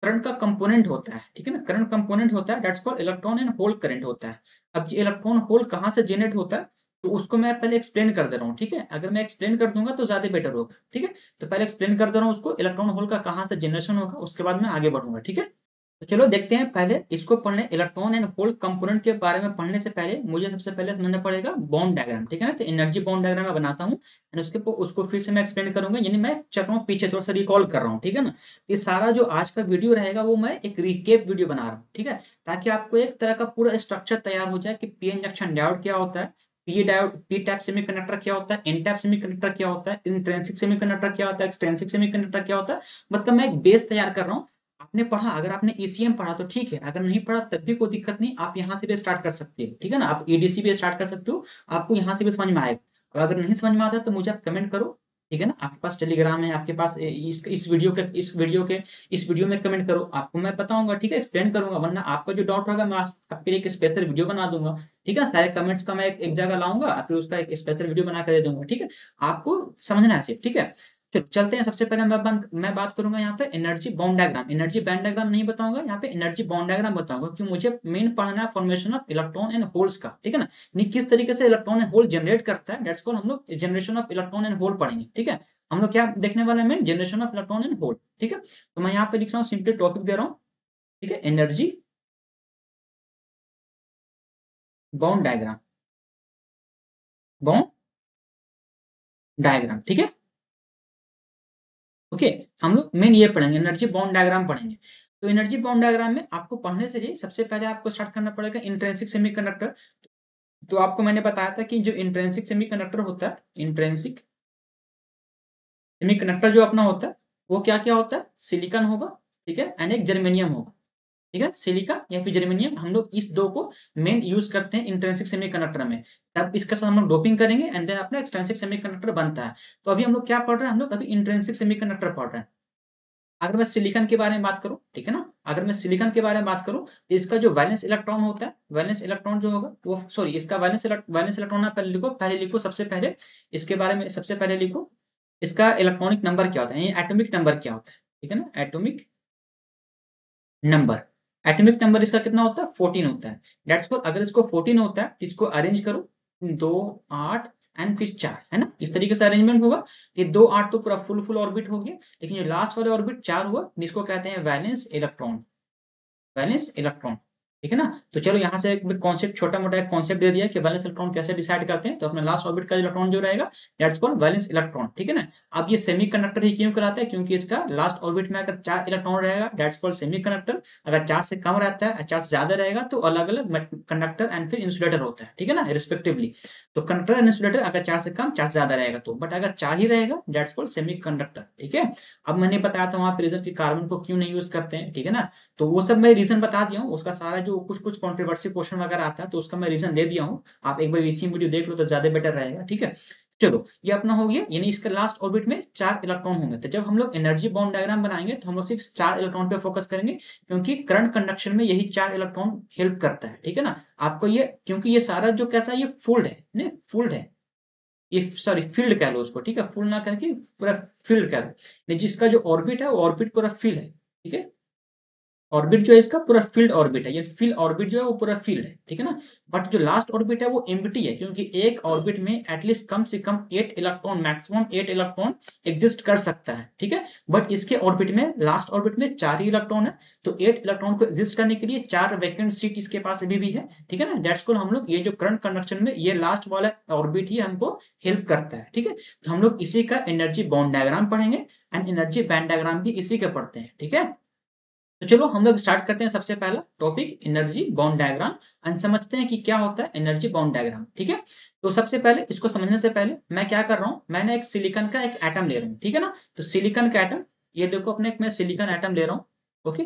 करंट का कंपोनेंट होता है, ठीक है ना, करंट कंपोनेंट होता है, that's called electron and hole current होता है। अब ये इलेक्ट्रॉन होल कहाँ से जनरेट होता है, तो उसको मैं पहले एक्सप्लेन कर दे रहा हूँ, ठीक है। अगर मैं एक्सप्लेन कर दूंगा तो ज्यादा बेटर होगा, ठीक है। तो पहले एक्सप्लेन कर दे रहा हूँ उसको, इलेक्ट्रॉन होल का कहाँ से जनरेशन होगा, उसके बाद मैं आगे बढ़ूंगा, ठीक है। तो चलो देखते हैं, पहले इसको पढ़ने, इलेक्ट्रॉन एंड होल कंपोनेंट के बारे में पढ़ने से पहले मुझे सबसे पहले समझना पड़ेगा बॉन्ड डायग्राम, ठीक है ना। तो एनर्जी बॉन्ड डायग्राम मैं बनाता हूँ, एंड उसको फिर से मैं एक्सप्लेन करूंगा, यानी मैं चल रहा हूँ पीछे, थोड़ा सा रिकॉल कर रहा हूँ, ठीक है ना। ये सारा जो आज का वीडियो रहेगा वो मैं एक रिकेप वीडियो बना रहा हूँ, ठीक है, ताकि आपको एक तरह का पूरा स्ट्रक्चर तैयार हो जाए कि पीएन जंक्शन डायोड क्या होता है, P diode, P type semiconductor क्या होता है, एन टाइप सेमीकंडक्टर क्या होता है, इंट्रिंसिक सेमीकंडक्टर क्या होता है, एक्सट्रिंसिक सेमीकंडक्टर क्या होता है। मतलब मैं एक बेस तैयार कर रहा हूँ। आपने पढ़ा, अगर आपने ईसीएम पढ़ा तो ठीक है, अगर नहीं पढ़ा तब भी कोई दिक्कत नहीं, आप यहाँ से भी स्टार्ट कर सकते हो, ठीक है ना, आप ईडीसी भी स्टार्ट कर सकते हो, आपको यहाँ से भी समझ में आएगा। और अगर नहीं समझ में आता तो मुझे आप कमेंट करो, ठीक है ना, आपके पास टेलीग्राम है, आपके पास इस वीडियो में कमेंट करो, आपको मैं बताऊंगा, ठीक है, एक्सप्लेन करूंगा, वरना आपका जो डाउट होगा मैं आपके लिए एक स्पेशल वीडियो बना दूंगा, ठीक है। सारे कमेंट्स का मैं एक जगह लाऊंगा, फिर उसका एक स्पेशल वीडियो बना कर दे दूंगा, ठीक है। आपको समझना है सिर्फ, ठीक है। चलो चलते हैं, सबसे पहले मैं बात करूंगा यहाँ पे energy bond diagram, energy band diagram नहीं बताऊंगा, यहाँ पे एनर्जी बॉन्ड डायग्राम बताऊंगा, क्योंकि मुझे मेन पढ़ना है formation of electron and holes का, ठीक है ना, नहीं किस तरीके से इलेक्ट्रॉन एंड होल जनरेट करता है, दैट्स कॉल्ड हम लोग generation of electron and hole पढ़ेंगे, ठीक है। हम लोग क्या देखने वाले हैं, generation of electron in hole. ठीक है, तो मैं यहाँ पे लिख रहा हूँ, सिंपली टॉपिक दे रहा हूँ। ठीक है, energy bond diagram, bond diagram. ठीक है, ओके। हम लोग मेन ये पढ़ेंगे, एनर्जी बॉन्ड डायग्राम पढ़ेंगे। तो एनर्जी बॉन्ड डायग्राम में आपको पढ़ने से सबसे पहले आपको स्टार्ट करना पड़ेगा इंट्रिंसिक सेमीकंडक्टर। तो आपको मैंने बताया था कि जो इंट्रिंसिक सेमीकंडक्टर होता है, इंट्रिंसिक सेमीकंडक्टर जो अपना होता है, वो क्या क्या होता है, सिलिकॉन होगा, ठीक है, एंड एक जर्मेनियम होगा। ठीक है, सिलिकॉन या फिर जर्मेनियम, हम लोग इस दो को मेन यूज करते हैं इंट्रिंसिक सेमीकंडक्टर में। तब इसके साथ हम लोग डोपिंग करेंगे एंड देन अपना एक्सट्रिंसिक सेमीकंडक्टर बनता है। तो अभी हम लोग क्या पढ़ रहे हैं, हम लोग अभी इंट्रिंसिक सेमीकंडक्टर पढ़ रहे हैं। अगर मैं सिलिकॉन के बारे में बात करूं, ठीक है ना, अगर मैं सिलिकॉन के बारे में बात करूं, तो इसका जो वैलेंस इलेक्ट्रॉन होता है, वैलेंस इलेक्ट्रॉन जो होगा वो, सॉरी, इसका वैलेंस इलेक्ट्रॉन आप पहले लिखो, सबसे पहले इसके बारे में सबसे पहले लिखो, इसका इलेक्ट्रॉनिक नंबर क्या होता है, एटॉमिक नंबर क्या होता है। ठीक है ना, एटॉमिक नंबर, एटॉमिक नंबर इसका कितना होता है, 14 होता है। दैट्स फॉर, अगर इसको 14 होता है तो इसको अरेंज करो 2 8 एंड फिर 4, है ना, इस तरीके से अरेंजमेंट होगा। ये 2 8 तो पूरा फुल ऑर्बिट हो गया, लेकिन जो लास्ट वाले ऑर्बिट 4 हुआ, इसको कहते हैं वैलेंस इलेक्ट्रॉन, वैलेंस इलेक्ट्रॉन। ठीक है ना, तो चलो यहाँ से एक कॉन्सेप्ट, छोटा मोटा एक कॉन्सेप्ट दे दिया कि वैलेंस इलेक्ट्रॉन कैसे डिसाइड करते हैं। तो अपना लास्ट ऑर्बिट का इलेक्ट्रॉन जो रहेगा, दैट्स कॉल्ड वैलेंस इलेक्ट्रॉन। ठीक है ना, अब ये सेमीकंडक्टर ही क्यों कहलाता है, क्योंकि इसका लास्ट ऑर्बिट में अगर 4 इलेक्ट्रॉन रहेगा, दैट्स कॉल्ड सेमीकंडक्टर। अगर 4 से कम रहता है, 4 से ज्यादा रहेगा, तो अलग अलग कंडक्टर एंड फिर इंसुलेटर होता है। ठीक है ना, रिस्पेक्टिवली। तो कंडक्टर एंड इंसुलेटर अगर 4 से कम, 4 से ज्यादा रहेगा तो, बट अगर 4 ही रहेगा, दैट्स कॉल्ड सेमीकंडक्टर। ठीक है, अब मैंने बताया था वहां पे रीजन की कार्बन को क्यों नहीं यूज करते हैं। ठीक है ना, तो वो सब मैं रीजन बता दिया हूँ, उसका सारा जो कुछ कुछ कंट्रोवर्सी क्वेश्चन वगैरह आता है, तो उसका मैं रीजन दे दिया हूँ। आप एक बार इसी वीडियो देख लो तो ज्यादा बेटर रहेगा। ठीक है, चलो ये अपना हो गया, यानी इसके लास्ट ऑर्बिट में 4 इलेक्ट्रॉन होंगे। तो जब हम लोग एनर्जी बॉन्ड डायग्राम बनाएंगे तो हम लोग सिर्फ 4 इलेक्ट्रॉन पे फोकस करेंगे, क्योंकि करंट कंडक्शन में यही 4 इलेक्ट्रॉन हेल्प करता है। ठीक है ना, आपको ये, क्योंकि ये सारा जो कैसा, ये फुल्ड है, नहीं फुल्ड है, ये सॉरी फील्ड कह लो उसको। ठीक है, फुल ना करके पूरा फील्ड कह लो, जिसका जो ऑर्बिट है वो ऑर्बिट पूरा फील्ड है। ठीक है, ऑर्बिट जो है इसका पूरा फील्ड ऑर्बिट है, ये फील्ड ऑर्बिट जो है वो पूरा फील्ड है। ठीक है ना, बट जो लास्ट ऑर्बिट है वो एम्प्टी है, क्योंकि एक ऑर्बिट में एटलीस्ट कम से कम 8 इलेक्ट्रॉन, मैक्सिमम 8 इलेक्ट्रॉन एग्जिस्ट कर सकता है। ठीक है, बट इसके ऑर्बिट में, लास्ट ऑर्बिट में 4 ही इलेक्ट्रॉन है, तो 8 इलेक्ट्रॉन को एग्जिस्ट करने के लिए 4 वैकेंट सीट इसके पास अभी भी है। ठीक है ना, दैट्स कॉल्ड, हम लोग ये जो करंट कंडक्शन में ये लास्ट वाला ऑर्बिट ही हमको हेल्प करता है। ठीक है, तो हम लोग इसी का एनर्जी बॉन्ड डायग्राम पढ़ेंगे एंड एनर्जी बैंड डायग्राम भी इसी का पढ़ते हैं। ठीक है, तो चलो हम लोग स्टार्ट करते हैं, सबसे पहला topic energy bond diagram, and समझते हैं कि क्या होता है एनर्जी बॉन्ड डायग्राम। ठीक है, तो सबसे पहले इसको समझने से पहले मैं क्या कर रहा हूं, मैंने एक सिलिकॉन का एक एटम ले रहा हूं। ठीक है ना, तो सिलिकॉन का एटम, ये देखो अपने, मैं सिलिकॉन एटम ले रहा हूं। ओके,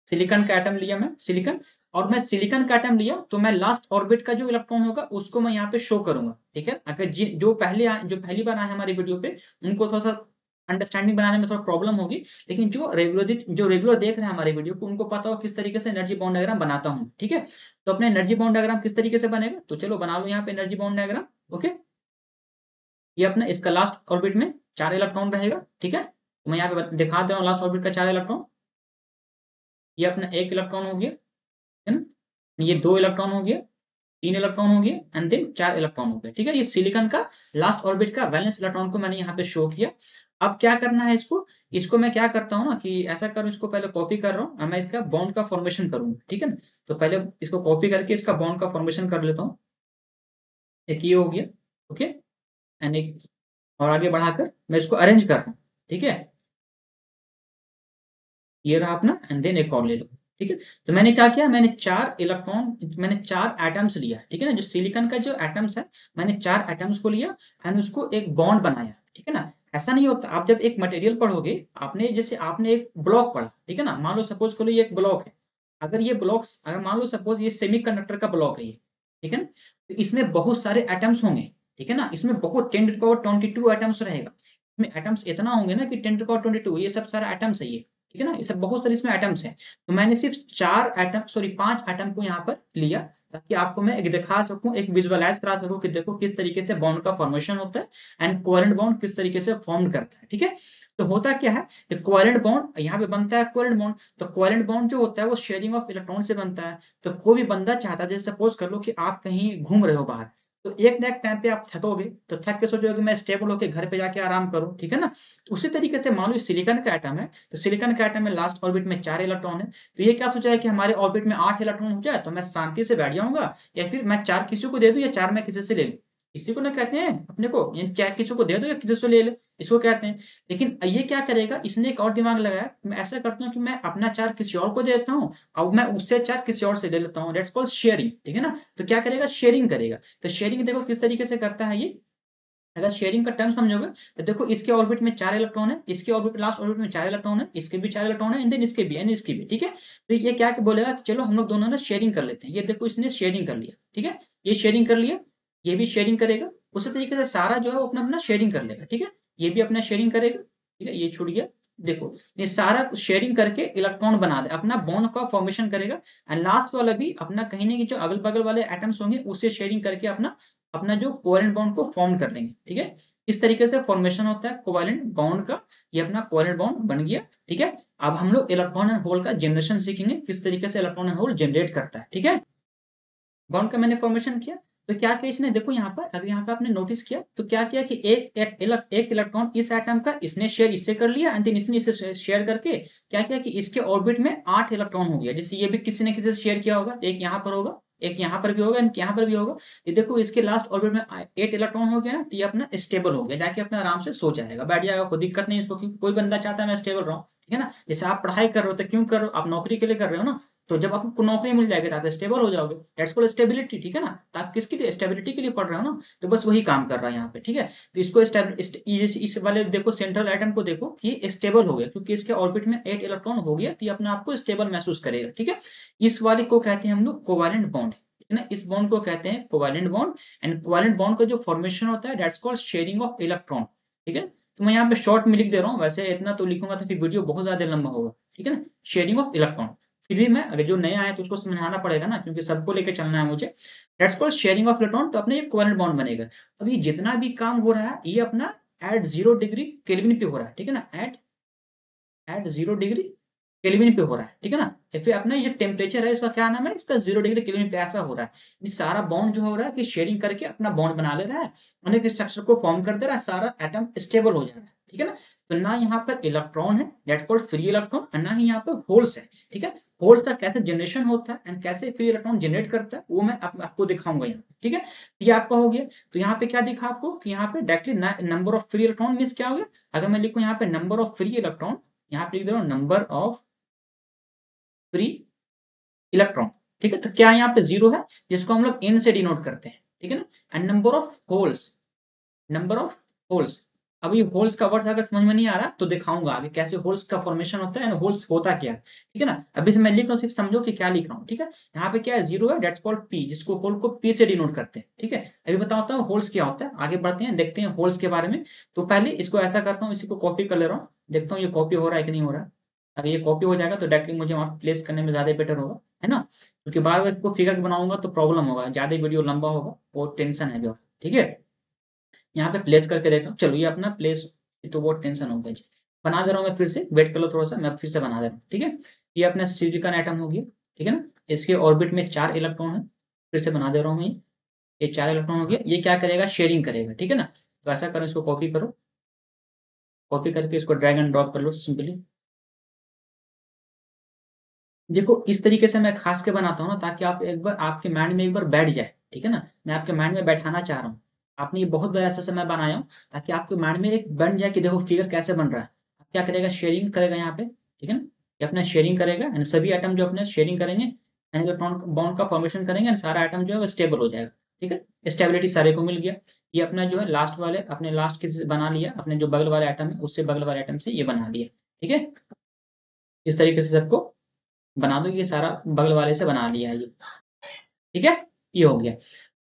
सिलिकॉन का एटम लिया मैं, सिलिकॉन, और मैं सिलिकॉन का एटम लिया तो मैं लास्ट ऑर्बिट का जो इलेक्ट्रॉन होगा उसको मैं यहाँ पे शो करूंगा। ठीक है, अगर जो पहली बार आए हमारी वीडियो पे, उनको थोड़ा सा अंडरस्टैंडिंग बनाने में थोड़ा प्रॉब्लम होगी, लेकिन जो रेगुलर देख रहे हैं हमारी वीडियो को, उनको पता हो किस तरीके से एनर्जी बॉन्ड डायग्राम बनाता हूँ। ठीक है, तो अपने एनर्जी बॉन्ड डायग्राम किस तरीके से बनेगा, तो चलो बना लो यहाँ पे एनर्जी बॉन्ड डायग्राम। ओके, ये अपना इसका लास्ट ऑर्बिट में 4 इलेक्ट्रॉन रहेगा। ठीक है, तो मैं यहाँ पे दिखा दे रहा हूँ लास्ट ऑर्बिट का 4 इलेक्ट्रॉन। ये अपना 1 इलेक्ट्रॉन हो गया, है ना, ये 2 इलेक्ट्रॉन हो गया, 3 इलेक्ट्रॉन हो गया, एंड देन 4 इलेक्ट्रॉन हो गए। ठीक है, ये सिलिकॉन का लास्ट ऑर्बिट का वैलेंस इलेक्ट्रॉन को मैंने यहाँ पे शो किया। अब क्या करना है इसको, मैं क्या करता हूँ ना कि ऐसा करूँ, इसको पहले कॉपी कर रहा हूँ, मैं इसका बॉन्ड का फॉर्मेशन करूंगा। ठीक है ना, तो पहले इसको कॉपी करके इसका बॉन्ड का फॉर्मेशन कर लेता हूँ। एक ये हो गया, ओके, एंड एक और आगे बढ़ाकर मैं इसको अरेंज कर रहा हूँ। ठीक है, ये रहा अपना, एंड देन एक और ले लो। ठीक है, तो मैंने क्या किया, मैंने 4 एटम्स लिया। ठीक है ना, जो सिलिकॉन का जो एटम्स है, मैंने 4 एटम्स को लिया एंड उसको एक बॉन्ड बनाया। ठीक है ना, ऐसा नहीं होता, आप जब एक मटेरियल पढ़ोगे, आपने जैसे आपने एक ब्लॉक पढ़ा, ठीक है ना, मान लो सपोज करो ये एक ब्लॉक है, अगर ये ब्लॉक्स, अगर मान लो सपोज ये सेमीकंडक्टर का ब्लॉक है ये, ठीक है ना, तो इसमें बहुत सारे एटम्स होंगे। ठीक है ना, इसमें बहुत 10 टू 22 एटम्स रहेगा, इसमें एटम्स इतना होंगे ना कि 10 टू 22, ये सब सारा एटम्स है ये। ठीक है ना, ये सब बहुत सारे इसमें एटम्स हैं, तो मैंने सिर्फ 5 एटम को यहाँ पर लिया, ताकि आपको मैं एक दिखा सकूं, एक विजुअलाइज करा सकूं कि देखो किस तरीके से बॉन्ड का फॉर्मेशन होता है एंड कोवेलेंट बॉन्ड किस तरीके से फॉर्म करता है। ठीक है, तो होता क्या है कि कोवेलेंट बॉन्ड यहाँ पे बनता है, कोवेलेंट बॉन्ड, तो कोवेलेंट बॉन्ड जो होता है वो शेयरिंग ऑफ इलेक्ट्रॉन से बनता है। तो कोई भी बंदा चाहता है, जैसे सपोज कर लो कि आप कहीं घूम रहे हो बाहर, तो एक ना एक टाइम पे आप थकोगे, तो थक के सोचोगे मैं स्टेबल होके घर पे जाके आराम करूँ, ठीक है ना? तो उसी तरीके से मान लो सिलिकॉन का एटम है, तो सिलिकॉन का एटम में लास्ट ऑर्बिट में 4 इलेक्ट्रॉन है, तो ये क्या सोचा है कि हमारे ऑर्बिट में 8 इलेक्ट्रॉन हो जाए, तो मैं शांति से बैठ जाऊँगा, या फिर मैं 4 किसी को दे दूँ या 4 मैं किसी से ले लूँ। इसी को ना कहते हैं अपने को, यानी चाहे किसी को दे दो या किसी से ले ले, इसको कहते हैं। लेकिन ये क्या करेगा, इसने एक और दिमाग लगाया, मैं ऐसा करता हूँ कि मैं अपना 4 किसी और को दे देता हूँ, और मैं उससे 4 किसी और से ले लेता हूँ, दैट्स कॉल्ड शेयरिंग, ठीक है ना? तो क्या करेगा, शेयरिंग करेगा। तो शेयरिंग देखो किस तरीके से करता है ये, अगर शेयरिंग का टर्म समझोगे, तो देखो इसके ऑर्बिट में 4 इलेक्ट्रॉन है, इसके ऑर्बिट लास्ट ऑर्बिट में 4 इलेक्ट्रॉन है, इसके भी 4 इलेक्ट्रॉन है, एंड देन इसके भी एंड इसके भी, ठीक है? तो ये क्या बोलेगा कि चलो हम लोग दोनों ना शेयरिंग कर लेते हैं। ये देखो इसने शेयरिंग कर लिया, ठीक है? ये शेयरिंग कर लिया, ये भी शेयरिंग करेगा, उसी तरीके से सारा जो है वो अपना-अपना शेयरिंग कर लेगा, ठीक है? ये भी अपना शेयरिंग करेगा, ठीक है? ये छूट गया। देखो, ये सारा शेयरिंग करके इलेक्ट्रॉन बना दे, अपना बॉन्ड का फॉर्मेशन करेगा, एंड लास्ट वाला भी अपना कहीं न कहीं जो अगल-बगल वाले एटम्स होंगे उससे शेयरिंग करके अपना अपना जो कोवेलेंट बॉन्ड को फॉर्म कर लेंगे, ठीक है? इस तरीके से फॉर्मेशन होता है कोवेलेंट बॉन्ड का। ये अपना कोवेलेंट बॉन्ड बन गया, ठीक है? अब हम लोग इलेक्ट्रॉन एंड होल का जनरेशन सीखेंगे, किस तरीके से इलेक्ट्रॉन एंड होल जनरेट करता है, ठीक है? बॉन्ड का मैंने फॉर्मेशन किया, तो क्या किया इसने, देखो यहाँ पर, अगर यहाँ पे आपने नोटिस किया, तो क्या किया कि एक इलेक्ट्रॉन इस एटम का इसने शेयर इससे कर लिया, एंड देन इसने इससे शेयर करके क्या किया कि इसके ऑर्बिट में 8 इलेक्ट्रॉन हो गया। जैसे ये भी किसी ने किसी से शेयर किया होगा, एक यहाँ पर होगा, एक यहाँ पर भी होगा, एंड यहाँ पर भी होगा। ये देखो इसके लास्ट ऑर्बिट में 8 इलेक्ट्रॉन हो गया ना, तो ये अपना स्टेबल हो गया, जाके अपना आराम से सो जाएगा, बैठ जाएगा, कोई दिक्कत नहीं इसको, क्योंकि कोई बंदा चाहता है मैं स्टेबल रहूँ, ठीक है ना? जैसे आप पढ़ाई कर रहे हो तो क्यों कर रहे हो, आप नौकरी के लिए कर रहे हो ना, तो जब आपको नौकरी मिल जाएगी तो आप स्टेबल हो जाओगे, दैट्स कॉल्ड स्टेबिलिटी, ठीक है ना? तो आप किसके लिए, स्टेबिलिटी के लिए पढ़ रहे हो ना, तो बस वही काम कर रहा है यहाँ पे, ठीक है? तो इसको इस वाले देखो सेंट्रल एटम को देखो कि ये स्टेबल हो गया, क्योंकि इसके ऑर्बिट में 8 इलेक्ट्रॉन हो गया, तो ये अपने आप को स्टेबल महसूस करेगा, ठीक है? इस वाले को कहते हैं हम लोग कोवेलेंट बॉन्ड, ठीक है ना? इस बॉन्ड को कहते हैं covalent bond, and covalent bond का जो फॉर्मेशन होता है that's called sharing of electron, ठीक है? तो मैं यहाँ पे शॉर्ट में लिख दे रहा हूँ, वैसे इतना तो लिखूंगा तो फिर वीडियो बहुत ज्यादा लंबा होगा, ठीक है ना? Sharing of electron. फिर भी मैं, अगर जो नया आया तो उसको समझाना पड़ेगा ना, क्योंकि सबको लेके चलना है मुझे। That's called sharing of electron, तो अपने ये कोवेलेंट बॉन्ड बनेगा। अब ये जितना भी काम हो रहा है ये अपना एट 0 डिग्री केल्विन पे हो रहा है, ठीक है ना? एट एट 0 डिग्री केल्विन पे हो रहा है, ठीक है ना? या फिर अपना ये टेम्परेचर है, इसका क्या नाम है, इसका 0 डिग्री केल्विन पे ऐसा हो रहा है। ये सारा बॉन्ड जो हो रहा है कि शेयरिंग करके अपना बॉन्ड बना ले रहा है, अनेक स्ट्रक्चर को फॉर्म कर दे रहा है, सारा एटम स्टेबल हो जा रहा है, ठीक है ना? तो ना यहाँ पर इलेक्ट्रॉन है, दैट्स कॉल्ड फ्री इलेक्ट्रॉन, और ना ही यहाँ पर होल्स है, ठीक है? होल्स का कैसे जनरेशन होता है एंड कैसे फ्री इलेक्ट्रॉन जनरेट करता है, वो मैं आपको दिखाऊंगा यहाँ, ठीक है? ये आपका हो गया। तो यहाँ पे क्या दिखा आपको कि यहाँ पे directly number of free electron means क्या हो गया, अगर मैं लिखूं यहाँ पे नंबर ऑफ फ्री इलेक्ट्रॉन, यहाँ पे लिख दे रहा हूँ नंबर ऑफ फ्री इलेक्ट्रॉन, ठीक है? तो क्या यहाँ पे 0 है, जिसको हम लोग n से डिनोट करते हैं, ठीक है ना? And number of holes, number of holes. अब ये होल्स का वर्ड अगर समझ में नहीं आ रहा तो दिखाऊंगा आगे कैसे होल्स का फॉर्मेशन होता है, होल्स होता क्या है, ठीक है ना? अभी से मैं लिख रहा हूँ, सिर्फ समझो कि क्या लिख रहा हूँ, ठीक है? यहाँ पे क्या है, 0 है, दैट्स कॉल्ड p, जिसको होल को p से डिनोट करते हैं, ठीक है? अभी बताता हूँ होल्स क्या होता है, आगे बढ़ते हैं, देखते हैं होल्स के बारे में। तो पहले इसको ऐसा करता हूँ, इसी को कॉपी कर ले रहा हूँ, देखता हूँ ये कॉपी हो रहा है कि नहीं हो रहा है। अगर ये कॉपी हो जाएगा तो डायरेक्टली मुझे वहां प्लेस करने में ज्यादा बेटर होगा, है ना? क्योंकि बार बार इसको फिगर बनाऊंगा तो प्रॉब्लम होगा, ज्यादा वीडियो लंबा होगा, और टेंशन है, ठीक है? यहाँ पे प्लेस करके देखा, चलो ये अपना प्लेस, तो बहुत टेंशन हो गया जी। बना दे रहा हूँ मैं फिर से, वेट कर लो थोड़ा सा, मैं फिर से बना दे रहा हूँ, ठीक है? ये अपना सिलिकॉन एटम हो गया, ठीक है ना? इसके ऑर्बिट में 4 इलेक्ट्रॉन है, फिर से बना दे रहा हूँ मैं, ये 4 इलेक्ट्रॉन हो गया। ये क्या करेगा, शेयरिंग करेगा, ठीक है ना? तो ऐसा करो, इसको कॉपी करो, कॉपी करके इसको ड्रैग एंड ड्रॉप कर लो सिंपली। देखो इस तरीके से मैं खास के बनाता हूँ ना, ताकि आप एक बार आपके माइंड में एक बार बैठ जाए, ठीक है ना? मैं आपके माइंड में बैठाना चाह रहा हूँ। आपने ये बहुत बार ऐसा मैं बनाया हूँ, ताकि आपके माइंड में एक बन जाए कि देखो फिगर कैसे बन रहा है। अब क्या करेगा, शेयरिंग करेगा यहाँ पे, ठीक है ना? ये अपना शेयरिंग करेगा, एंड सभी आइटम जो अपने शेयरिंग करेंगे, एंड इलेक्ट्रॉन बॉन्ड का फॉर्मेशन करेंगे, एंड सारा आइटम जो है वो स्टेबल हो जाएगा, ठीक है? स्टेबिलिटी सारे को मिल गया। ये अपना जो है लास्ट वाले अपने लास्ट के बना लिया, अपने जो बगल वाले आइटम है उससे बगल वाले आइटम से ये बना लिया, ठीक है? इस तरीके से सबको बना दो, ये सारा बगल वाले से बना लिया है ये, ठीक है? ये हो गया।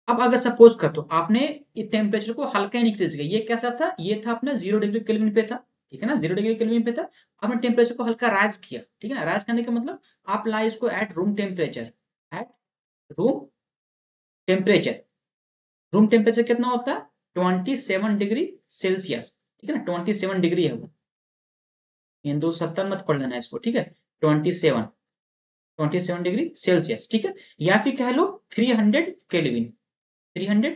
अब अगर सपोज कर तो आपने टेम्परेचर को हल्का इंक्रीज किया, ये कैसा था, ये था अपना 0 डिग्री केल्विन पे था, ठीक है ना? 0 डिग्री केल्विन पे था। आपने टेम्परेचर को हल्का राइज किया, ठीक है ना? राइज करने का मतलब आप लाए इसको at room temperature, at room temperature. Room temperature कितना होता है, 27 डिग्री सेल्सियस, ठीक है ना? 27 डिग्री है वो, 270 मत पढ़ लेना इसको, ठीक है? 27 27 डिग्री सेल्सियस, ठीक है? या फिर कह लो 300 केल्विन, 300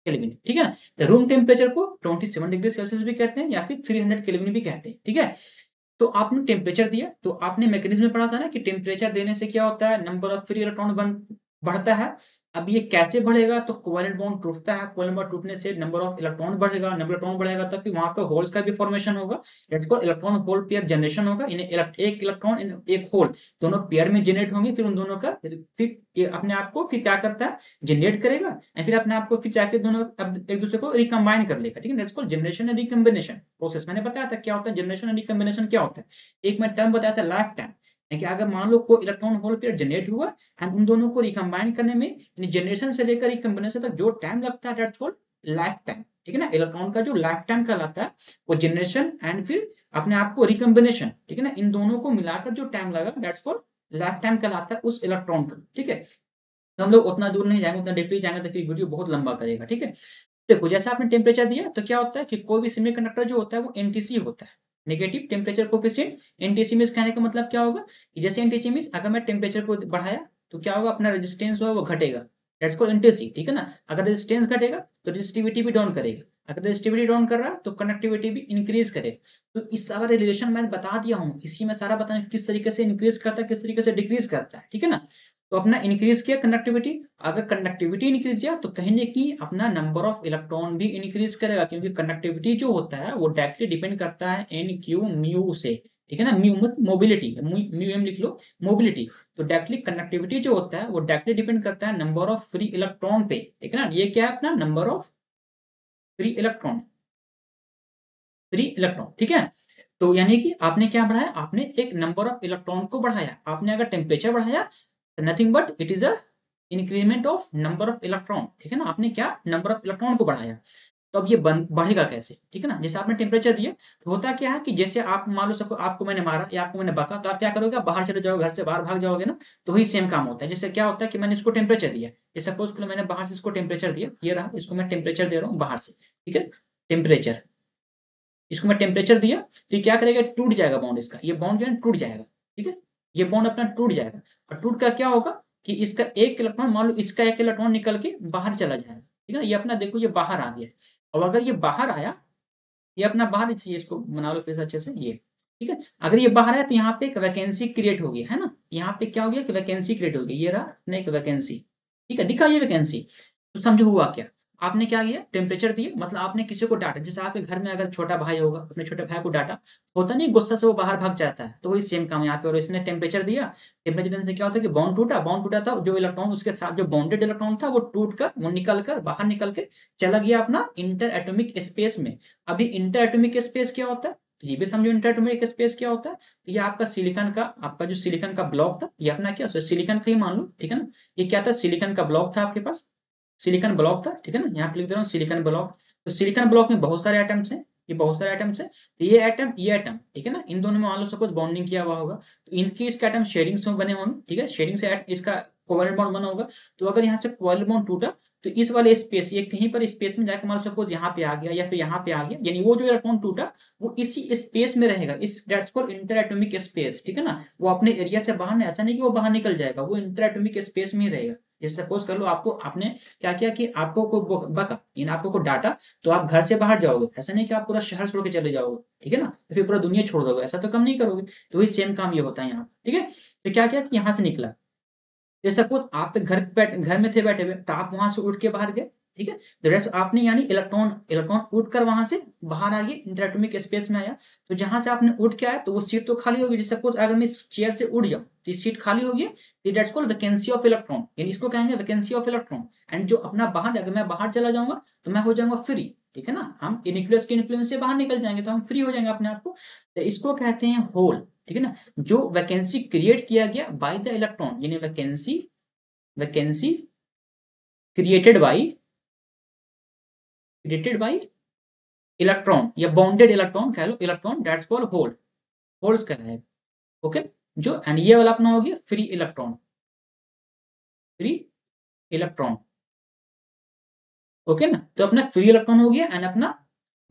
केल्विन, ठीक है ना। रूम टेम्परेचर को 27 डिग्री सेल्सियस भी कहते हैं या फिर 300 केल्विन भी कहते हैं, ठीक है। तो आपने टेम्परेचर दिया, तो आपने मैकेनिज्म में पढ़ा था ना कि टेम्परेचर देने से क्या होता है, नंबर ऑफ फ्री इलेक्ट्रॉन बढ़ता है। अब ये कैसे बढ़ेगा, तो कोवेलेंट बॉन्ड टूटता है, कोवेलेंट बॉन्ड टूटने से नंबर ऑफ इलेक्ट्रॉन बढ़ेगा, नंबर इलेक्ट्रॉन बढ़ेगा तो फिर वहां पे होल्स का भी फॉर्मेशन होगा, that's called electron hole pair generation होगा। इन्हें एक इलेक्ट्रॉन एक होल दोनों पेयर में जनरेट होंगे, फिर उन दोनों का फिर ये अपने आप को फिर क्या करता है, जनरेट करेगा, या फिर अपने आप को फिर जाके दोनों अब एक दूसरे को रिकम्बाइन कर लेगा, ठीक है। That's called generation and recombination process. मैंने बताया था क्या होता है जनरेशन एंड रिकम्बिनेशन क्या होता है, एक मैं टर्म बताया था लाइफ टाइम, कि अगर मान लो कोई इलेक्ट्रॉन होल पेयर जनरेट हुआ, हम उन दोनों को रिकम्बाइन करने में जनरेशन से लेकर रिकम्बिनेशन तक जो टाइम लगता है दैट्स कॉल्ड लाइफ टाइम, ठीक है ना। इलेक्ट्रॉन का जो लाइफ टाइम कहलाता है वो जनरेशन एंड फिर अपने आप को रिकम्बिनेशन, ठीक है ना, इन दोनों को मिलाकर जो टाइम लगा दैट्स कॉल्ड लाइफ टाइम कहलाता है उस इलेक्ट्रॉन का, ठीक है। तो हम लोग उतना दूर नहीं जाएंगे, उतना डीपली जाएंगे तो फिर वीडियो बहुत लंबा करेगा, ठीक है। देखो जैसे आपने टेम्परेचर दिया तो क्या होता है कि कोई भी सेमीकंडक्टर जो होता है वो एनटीसी होता है, negative temperature coefficient. NTC means कहने का मतलब क्या होगा कि जैसे एनटीसी मींस अगर मैं टेम्परेचर को बढ़ाया तो क्या होगा, अपना रेजिस्टेंस जो है वो घटेगा, दैट्स कॉल्ड एनटीसी, ठीक है ना। अगर रेजिस्टेंस घटेगा तो रेजिस्टिविटी भी डाउन करेगा, अगर रेजिस्टिविटी डाउन कर रहा है तो कंडक्टिविटी भी इंक्रीज करेगा। तो इस सारा रिलेशन मैंने बता दिया हूँ, इसी में सारा बताना किस तरीके से इंक्रीज करता है, किस तरीके से डिक्रीज करता है, ठीक है ना। तो अपना इंक्रीज किया कंडक्टिविटी, अगर कंडक्टिविटी इंक्रीज किया तो कहेंगे कि अपना नंबर ऑफ इलेक्ट्रॉन भी इंक्रीज करेगा, क्योंकि कंडक्टिविटी जो होता है वो डायरेक्टली डिपेंड करता है एन क्यू म्यू से, ठीक है ना। म्यू मत मोबिलिटी, म्यू एम लिख लो, मोबिलिटी। तो डायरेक्टली कंडक्टिविटी जो होता है वो डायरेक्टली डिपेंड करता है नंबर ऑफ फ्री इलेक्ट्रॉन पे, ठीक है ना। ये क्या है अपना number of free electron, free electron, ठीक है। तो यानी कि आपने क्या बढ़ाया, आपने एक नंबर ऑफ इलेक्ट्रॉन को बढ़ाया। आपने अगर टेम्परेचर बढ़ाया nothing but it is a increment of number of electron, ठीक है ना। आपने क्या नंबर ऑफ इलेक्ट्रॉन को बढ़ाया। तो अब ये बढ़ेगा कैसे, ठीक है ना। जैसे आपने टेम्परेचर दिया तो होता क्या है कि जैसे आप मान लो सबको, आपको मैंने मारा या आपको मैंने बका, तो आप क्या करोगे, बाहर चले जाओगे, घर से बाहर भाग जाओगे ना। तो वही सेम काम होता है। जैसे क्या होता है कि मैंने इसको टेम्परेचर दिया, जैसे सपोज करो मैंने बाहर से इसको टेम्परेचर दिया, ये रहा, इसको मैं टेम्परेचर दे रहा हूँ बाहर से, ठीक है। टेम्परेचर, इसको मैं टेम्परेचर दिया तो ये क्या करेगा, टूट जाएगा बॉन्ड, इसका ये बॉन्ड जो है टूट जाएगा, ठीक है। ये बॉन्ड अपना टूट जाएगा, और टूट का क्या होगा कि इसका एक इलेक्ट्रॉन, मान लो इसका एक इलेक्ट्रॉन निकल के बाहर चला जाएगा, ठीक है ना। ये अपना देखो ये बाहर आ गया, और अगर ये बाहर आया, ये अपना बाहर चाहिए, इसको बना लो फिर से अच्छे से, ये ठीक है। अगर ये बाहर आया तो यहाँ पे एक वैकेंसी क्रिएट हो गई है ना, यहाँ पे क्या हो गया कि वैकेंसी क्रिएट हो गई, ये रहा अपना एक वैकेंसी, ठीक है, दिखा ये वैकेंसी। तो समझो हुआ क्या, आपने क्या किया, टेम्परेचर दिए, मतलब आपने किसी को डांटा, जैसे आपके घर में अगर छोटा भाई होगा, अपने छोटे भाई को डांटा, होता नहीं गुस्सा से वो बाहर भाग जाता है, तो वही सेम काम यहाँ पे। और इसने टेम्परेचर दिया, टेम्परेचर देने से क्या होता है कि बॉन्ड टूटा, बॉन्ड टूटा था, जो इलेक्ट्रॉन उसके साथ जो बॉन्डेड इलेक्ट्रॉन था वो टूट कर, वो निकल कर बाहर निकल के चला गया अपना इंटर एटॉमिक स्पेस में। अभी इंटर एटॉमिक स्पेस क्या होता है, तो ये भी समझो इंटर एटॉमिक स्पेस क्या होता है। तो ये आपका सिलिकॉन का, आपका जो सिलिकॉन का ब्लॉक था, ये अपना क्या सिलिकॉन का ही मान लो, ठीक है ना। ये क्या था, सिलिकॉन का ब्लॉक था आपके पास, सिलिकॉन ब्लॉक था, ठीक है ना। यहाँ पे लिख दे रहा हूँ सिलिकॉन ब्लॉक। तो सिलिकॉन ब्लॉक में बहुत सारे एटम्स हैं, ये बहुत सारे एटम्स हैं। तो ये एटम, ठीक है ना, इन दोनों में मान लो सपोज बॉन्डिंग किया हुआ होगा, तो इनके इसके एटम शेडिंग से बने होंगे, ठीक है, शेडिंग से इसका कोवलेंट बॉन्ड बना होगा। तो अगर यहाँ से कोवलेंट बॉन्ड टूटा तो इस वाले स्पेस, ये कहीं पर स्पेस में जाकर मान लो सपोज यहाँ पे आ गया या फिर यहाँ पे आ गया, यानी वो जो इलेक्ट्रॉन टूटा वो इसी स्पेस में रहेगा, इस that's called inter atomic space, ठीक है ना। वो अपने एरिया से बाहर नहीं, ऐसा नहीं कि वो बाहर निकल जाएगा, वो इंटर एटॉमिक स्पेस में ही रहेगा। जैसे सपोज कर लो आपको, आपने क्या किया कि आपको कोई बका, इन आपको को डाटा, तो आप घर से बाहर जाओगे, ऐसा नहीं कि आप पूरा शहर छोड़ के चले जाओगे, ठीक है ना, तो फिर पूरा दुनिया छोड़ दोगे, ऐसा तो कम नहीं करोगे। तो वही सेम काम ये होता है यहाँ, ठीक है। तो क्या किया कि यहाँ से निकला, जैसे सपोज आप घर में थे बैठे हुए, तो आप वहां से उठ के बाहर गए, ठीक है। तो रेस्ट आपने यानी इलेक्ट्रॉन इलेक्ट्रॉन उठ कर वहां से बाहर आ गए, इंटरएटॉमिक स्पेस में आया। तो जहां से आपने उठ के आया तो वो सीट तो खाली होगी। जैसे सपोज अगर मैं इस चेयर से उठ जाऊं तो ये सीट खाली होगी, that's called vacancy of electron, यानी इसको कहेंगे वैकेंसी ऑफ इलेक्ट्रॉन। एंड जो अपना बाहर, अगर मैं बाहर चला जाऊंगा तो मैं हो जाऊंगा फ्री, ठीक है ना। हम न्यूक्लियस के इन्फ्लुएंस से बाहर निकल जाएंगे तो हम फ्री हो जाएंगे अपने आप को। तो इसको कहते हैं होल, ठीक है ना। जो वैकेंसी क्रिएट किया गया बाय द इलेक्ट्रॉन, यानी वैकेंसी क्रिएटेड बाय इलेक्ट्रॉन या बाउंडेड इलेक्ट्रॉन कह लो, electron that's called hole, holes कहलाएगा, ओके। जो एंड ये वाला अपना हो गया free electron, free electron, okay ना। तो अपना फ्री इलेक्ट्रॉन हो गया एंड अपना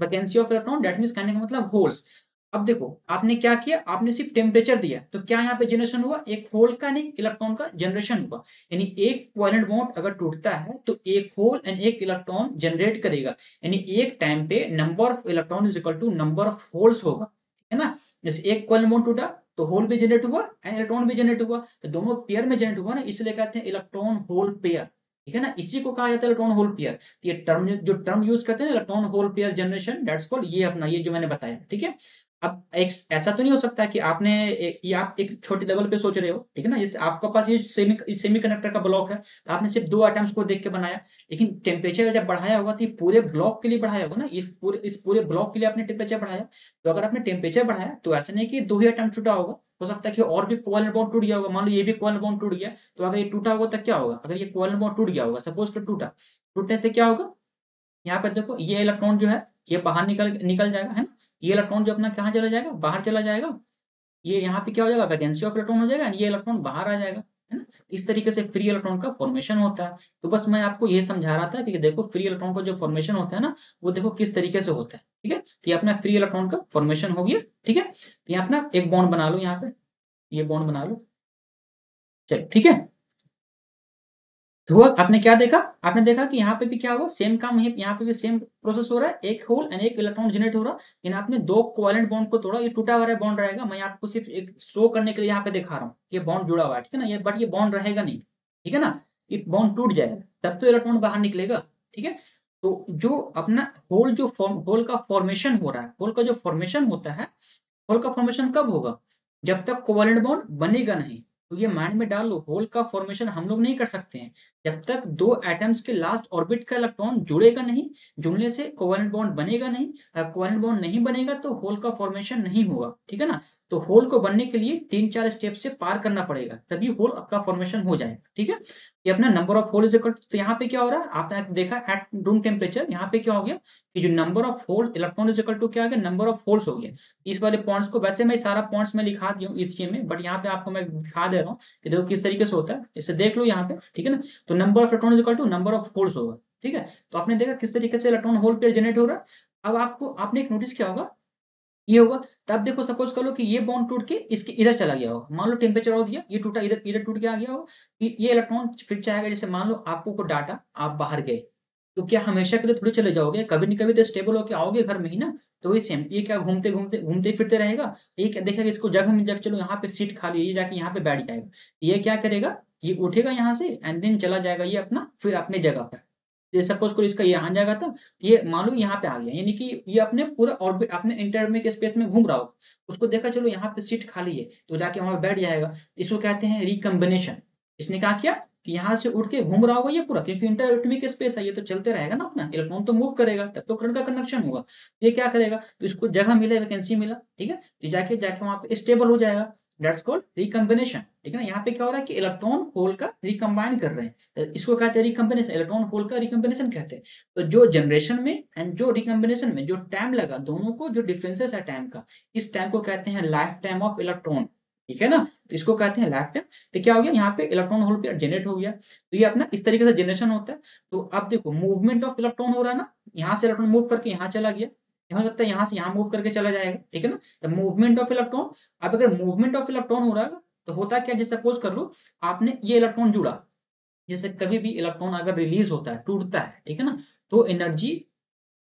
vacancy of electron, that means कहने का मतलब होल्स। अब देखो आपने क्या किया, आपने सिर्फ टेम्परेचर दिया तो क्या यहाँ पे जनरेशन हुआ, एक होल का नहीं इलेक्ट्रॉन का जनरेशन हुआ। यानी एक कोवेलेंट बॉन्ड अगर टूटता है तो एक होल एंड एक इलेक्ट्रॉन जनरेट करेगा। यानी एक टाइम पे number of electron is equal to number of holes होगा, है ना। जैसे एक कोवेलेंट बॉन्ड टूटा तो होल भी जनरेट हुआ एंड इलेक्ट्रॉन भी जनरेट हुआ, तो दोनों पेयर में जनरेट हुआ ना, इसलिए कहते हैं इलेक्ट्रॉन होल पेयर, ठीक है ना। इसी को कहा जाता है इलेक्ट्रॉन होल पेयर। ये टर्म जो टर्म यूज करते हैं electron hole pair generation, that's called ये अपना ये जो मैंने बताया, ठीक है। अब एक ऐसा तो नहीं हो सकता कि आपने ये आप एक छोटे लेवल पे सोच रहे हो, ठीक है ना। जैसे आपके पास ये सेमीकंडक्टर का ब्लॉक है तो आपने सिर्फ दो आइटम्स को देख के बनाया, लेकिन टेम्परेचर जब बढ़ाया होगा तो ये पूरे ब्लॉक के लिए बढ़ाया होगा ना, इस पूरे ब्लॉक के लिए आपने टेम्परेचर बढ़ाया। तो अगर आपने टेम्परेचर बढ़ाया तो ऐसा नहीं कि दो ही आइटम टूटा होगा, हो सकता है कि और भी कोवेलेंट बॉन्ड टूट गया होगा। मान लो ये भी कोवेलेंट बॉन्ड टूट गया, तो अगर ये टूटा होगा तो क्या होगा, अगर ये कोवेलेंट बॉन्ड टूट गया होगा, सपोज कि टूटा, टूटने से क्या होगा, यहाँ पर देखो ये इलेक्ट्रॉन जो है ये बाहर निकल निकल जाएगा, है ना। ये इलेक्ट्रॉन जो अपना कहाँ चला जाएगा, बाहर चला जाएगा। ये यहाँ पे क्या हो जाएगा, वैकेंसी ऑफ इलेक्ट्रॉन हो जाएगा, ये इलेक्ट्रॉन बाहर आ जाएगा, है ना। इस तरीके से फ्री इलेक्ट्रॉन का फॉर्मेशन होता है। तो बस मैं आपको ये समझा रहा था कि देखो फ्री इलेक्ट्रॉन का जो फॉर्मेशन होता है ना, वो देखो किस तरीके से होता है, ठीक है। तो ये अपना फ्री इलेक्ट्रॉन का फॉर्मेशन हो गया, ठीक है। तो यहाँ अपना एक बॉन्ड बना लो, यहाँ पे ये बॉन्ड बना लो, चलो ठीक है। तो हुआ, आपने क्या देखा, आपने देखा कि यहाँ पे भी क्या हुआ, सेम काम यहाँ पे भी सेम प्रोसेस हो रहा है, एक होल एंड एक इलेक्ट्रॉन जनरेट हो रहा है। लेकिन आपने दो कोवेलेंट बॉन्ड को तोड़ा, ये टूटा हुआ बॉन्ड रहेगा, मैं आपको सिर्फ एक शो करने के लिए यहाँ पे दिखा रहा हूँ, ये बॉन्ड जुड़ा हुआ है, ठीक है ना। ये बट ये बॉन्ड रहेगा नहीं, ठीक है ना। ये बॉन्ड टूट जाएगा तब तो इलेक्ट्रॉन बाहर निकलेगा, ठीक है। तो जो अपना होल जो होल का फॉर्मेशन हो रहा है, होल का जो फॉर्मेशन होता है, होल का फॉर्मेशन कब होगा, जब तक कोवेलेंट बॉन्ड बनेगा नहीं। तो ये माइंड में डाल लो, होल का फॉर्मेशन हम लोग नहीं कर सकते हैं जब तक दो एटम्स के लास्ट ऑर्बिट का इलेक्ट्रॉन जुड़ेगा नहीं, जुड़ने से कोवेलेंट बॉन्ड बनेगा नहीं। अगर कोवेलेंट बॉन्ड नहीं बनेगा तो होल का फॉर्मेशन नहीं होगा, ठीक है ना। तो होल को बनने के लिए 3-4 स्टेप से पार करना पड़ेगा, तभी होल आपका फॉर्मेशन हो जाएगा, ठीक है। ये अपना number of hole is equal, तो यहाँ पे क्या हो रहा है, आपने देखा एट रूम टेम्परेचर, यहाँ पे क्या हो गया कि जो number of hole electron is equal to क्या आ गया, नंबर ऑफ होल्स हो गया। इस वाले पॉइंट्स को वैसे मैं सारा पॉइंट्स में लिखा दिया हूँ इसके में, बट यहाँ पे आपको मैं दिखा दे रहा हूँ कि देखो किस तरीके से होता है, इसे देख लो यहाँ पे, ठीक है ना। तो number of electron is equal to number of holes होगा, ठीक है। तो आपने देखा किस तरीके से इलेक्ट्रॉन होल पेयर जनरेट हो रहा है। अब आपको आपने एक नोटिस किया होगा, ये होगा, तब देखो सपोज कर लो कि ये बॉन्ड टूट के इसके इधर चला गया होगा, मान लो टेम्परेचर और दिया, ये टूटा इधर इधर टूट के आ गया होगा, ये इलेक्ट्रॉन फिर चाहेगा, जैसे मान लो आपको को डाटा, आप बाहर गए तो क्या हमेशा के लिए थोड़ी चले जाओगे, कभी न कभी तो स्टेबल होके आओगे घर में ही ना। तो वही सेम, ये क्या घूमते घूमते घूमते फिरते रहेगा, ये क्या देखेगा इसको जगह मिल जाएगा, चलो यहाँ पे सीट खाली है, ये जाके यहाँ पे बैठ जाएगा। ये क्या करेगा, ये उठेगा यहाँ से एंड देन चला जाएगा ये अपना फिर अपनी जगह पर। ये सपोज करो इसका यहाँ जाएगा था, ये मान लो यहाँ पे आ गया, यानी कि ये अपने पूरा ऑर्बिट अपने इंटरमिक स्पेस में घूम रहा होगा, उसको देखा चलो यहाँ पे सीट खाली है तो जाके वहां पे बैठ जाएगा। इसको कहते हैं रिकम्बिनेशन। इसने क्या किया कि यहाँ से उठ के घूम रहा होगा ये पूरा, क्योंकि इंटर एटॉमिक स्पेस है, ये तो चलते रहेगा ना, अपना इलेक्ट्रॉन तो मूव करेगा तब तो करंट का कंडक्शन होगा। ये क्या करेगा, तो इसको जगह मिले, वैकेंसी मिला, ठीक है, तो जाके जाके वहां पे स्टेबल हो जाएगा, दैट्स कॉल्ड रिकम्बिनेशन, ठीक है ना। यहाँ पे क्या हो रहा है कि इलेक्ट्रॉन होल का रिकम्बाइन कर रहे हैं, तो इसको कहते हैं रिकम्बिनेशन, इलेक्ट्रॉन होल का रिकम्बिनेशन कहते हैं। तो जो जनरेशन में एंड जो रिकम्बिनेशन में जो टाइम लगा, दोनों को जो डिफरेंसेस है टाइम का, इस टाइम को कहते हैं लाइफ टाइम ऑफ इलेक्ट्रॉन, ठीक है ना। तो इसको कहते हैं लाइफ टाइम। तो क्या हो गया, यहाँ पे इलेक्ट्रॉन होल पेयर जनरेट हो गया, तो ये अपना इस तरीके से जनरेशन होता है। तो अब देखो मूवमेंट ऑफ इलेक्ट्रॉन हो रहा है ना, यहाँ से इलेक्ट्रॉन मूव करके यहाँ चला गया, हो सकता है यहाँ से यहाँ मूव करके चला जाएगा, ठीक है ना। तो मूवमेंट ऑफ इलेक्ट्रॉन, अब अगर मूवमेंट ऑफ इलेक्ट्रॉन हो रहा है तो होता क्या, जैसे सपोज कर लो आपने ये इलेक्ट्रॉन जुड़ा, जैसे कभी भी इलेक्ट्रॉन अगर रिलीज होता है, टूटता है, ठीक है ना, तो एनर्जी,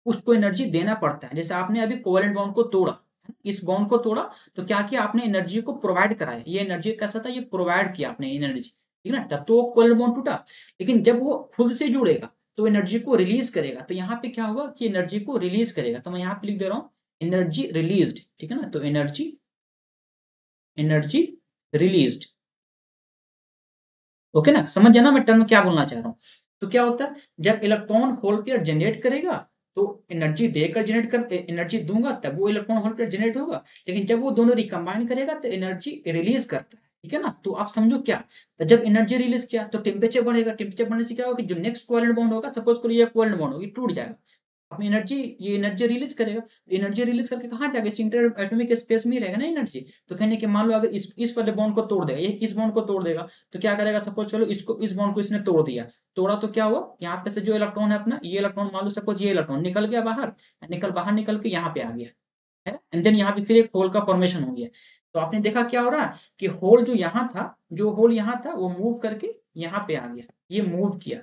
उसको एनर्जी देना पड़ता है। जैसे आपने अभी कोवेलेंट बॉन्ड को तोड़ा, इस बॉन्ड को तोड़ा, तो क्या किया आपने, एनर्जी को प्रोवाइड कराया, ये एनर्जी कैसा था, ये प्रोवाइड किया आपने एनर्जी, ठीक है ना, तब तो वो कोवेलेंट बॉन्ड टूटा। लेकिन जब वो खुद से जुड़ेगा तो एनर्जी को रिलीज करेगा, तो यहाँ पे क्या होगा कि एनर्जी को रिलीज करेगा, तो मैं यहाँ पे लिख दे रहा हूँ एनर्जी रिलीज्ड, ठीक है ना। तो एनर्जी एनर्जी रिलीज्ड, ओके ना, समझ जाना मैं टर्म क्या बोलना चाह रहा हूँ। तो क्या होता है, जब इलेक्ट्रॉन होल पेयर जनरेट करेगा तो एनर्जी देकर जनरेट कर, एनर्जी दूंगा तब वो इलेक्ट्रॉन होल पेयर जनरेट होगा। लेकिन जब वो दोनों रिकम्बाइन करेगा तो एनर्जी रिलीज करता है, ठीक है ना। तो आप समझो क्या, तो जब एनर्जी रिलीज किया तो टेम्परेचर बढ़ेगा, टेम्परेचर बढ़ने से क्या होगा कि जो नेक्स्ट कोवेलेंट बॉन्ड होगा, सपोज करो ये कोवेलेंट बॉन्ड होगा, ये टूट जाएगा, अपनी एनर्जी, ये एनर्जी रिलीज करेगा, एनर्जी रिलीज करके कहाँ जाएगा, इस इंटर एटॉमिक स्पेस में ही रहेगा ना एनर्जी। तो कहने के मान लो अगर इस वाले बॉन्ड को तोड़ देगा, ये इस बॉन्ड को तोड़ देगा, तो क्या करेगा, सपोज चलो इसको, इस बॉन्ड को इसने तोड़ दिया, तोड़ा तो क्या हुआ, यहाँ पे से जो इलेक्ट्रॉन है अपना, ये इलेक्ट्रॉन मान लो सपोज ये इलेक्ट्रॉन निकल गया बाहर, निकल के यहाँ पे आ गया, है, एंड देन यहाँ पे फिर एक होल का फॉर्मेशन हो गया। तो आपने देखा क्या हो रहा है कि होल जो यहाँ था, जो होल यहाँ था वो मूव करके यहाँ पे आ गया, ये मूव किया,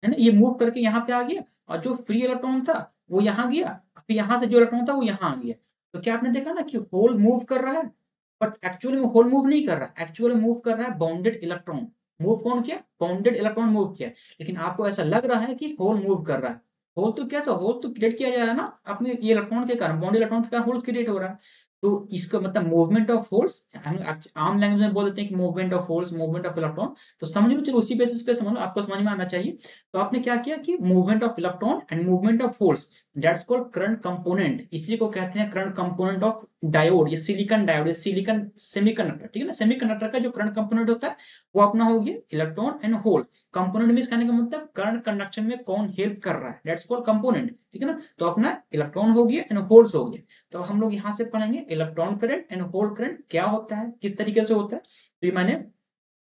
है ना? ये मूव करके यहाँ पे आ गया और जो फ्री इलेक्ट्रॉन था वो यहाँ गया, फिर यहाँ से जो इलेक्ट्रॉन था वो यहाँ आ गया। तो क्या आपने देखा ना कि होल मूव कर रहा है, बट एक्चुअली में होल मूव नहीं कर रहा है, एक्चुअली मूव कर रहा है बाउंडेड इलेक्ट्रॉन। मूव कौन किया? बाउंडेड इलेक्ट्रॉन मूव किया। लेकिन आपको ऐसा लग रहा है कि होल मूव कर रहा है। होल तो कैसा? होल तो क्रिएट किया जा रहा है ना अपने ये इलेक्ट्रॉन के कारण, बाउंडेड इलेक्ट्रॉन के कारण होल क्रिएट हो रहा है। तो इसका मतलब मूवमेंट ऑफ होल्स, हम आम लैंग्वेज में बोल देते हैं कि movement of holes, movement of electron. तो समझ लो, चलो उसी बेसिस पे समझ लो, आपको समझ में आना चाहिए। तो आपने क्या किया कि movement of electron and movement of holes, that's called current component. इसी को कहते हैं करंट कंपोनेंट ऑफ डायोड, ये सिलिकॉन डायोड, ये सिलिकॉन सेमीकंडक्टर, ठीक है ना? सेमीकंडक्टर का जो करंट कंपोनेंट होता है वो अपना हो गया electron and hole. Component means कहने का मतलब करंट कंडक्शन में कौन हेल्प कर रहा है, दैट्स कॉल्ड कंपोनेंट, ठीक है ना? तो अपना इलेक्ट्रॉन हो गया एंड होल्स हो गया। तो हम लोग यहाँ से पढ़ेंगे electron current and hole current क्या होता है, किस तरीके से होता है। तो ये मैंने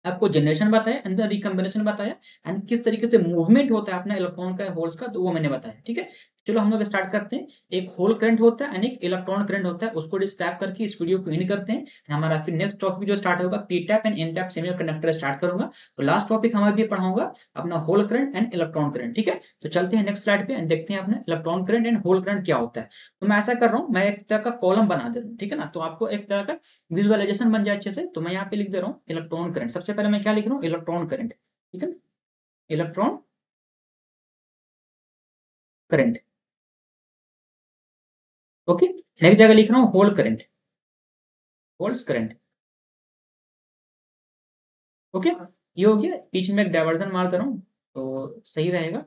आपको जनरेशन बताया, अंदर रिकम्बिनेशन बताया, एंड किस तरीके से मूवमेंट होता है अपना इलेक्ट्रॉन का, होल्स का, तो वो मैंने बताया, ठीक है? चलो हम लोग स्टार्ट करते हैं। एक होल करंट होता है एंड एक इलेक्ट्रॉन करंट होता है, उसको डिस्क्राइब करके इस वीडियो को एंड करते हैं। हमारा फिर नेक्स्ट टॉपिक जो स्टार्ट होगा P type and N type semiconductor start करूंगा। तो लास्ट टॉपिक हमारा भी पढ़ाऊंगा अपना hole current and electron current, ठीक है? तो चलते हैं नेक्स्ट स्लाइड पे एंड देखते हैं अपना electron current and hole current क्या होता है। तो मैं ऐसा कर रहा हूँ, मैं एक तरह का कॉलम बना दे रहा हूँ, ठीक है ना? तो आपको एक तरह का विजुअलाइजेशन बन जाए अच्छे से। तो मैं यहाँ पे लिख दे रहा हूँ इलेक्ट्रॉन करंट। सबसे पहले मैं क्या लिख रहा हूँ? इलेक्ट्रॉन करंट, ठीक है ना? Electron current, okay. नेक्स्ट जगह लिख रहा हूँ hole current, holes current, okay. ये हो गया। बीच में एक डाइवर्जन मार दे रहा हूँ तो सही रहेगा।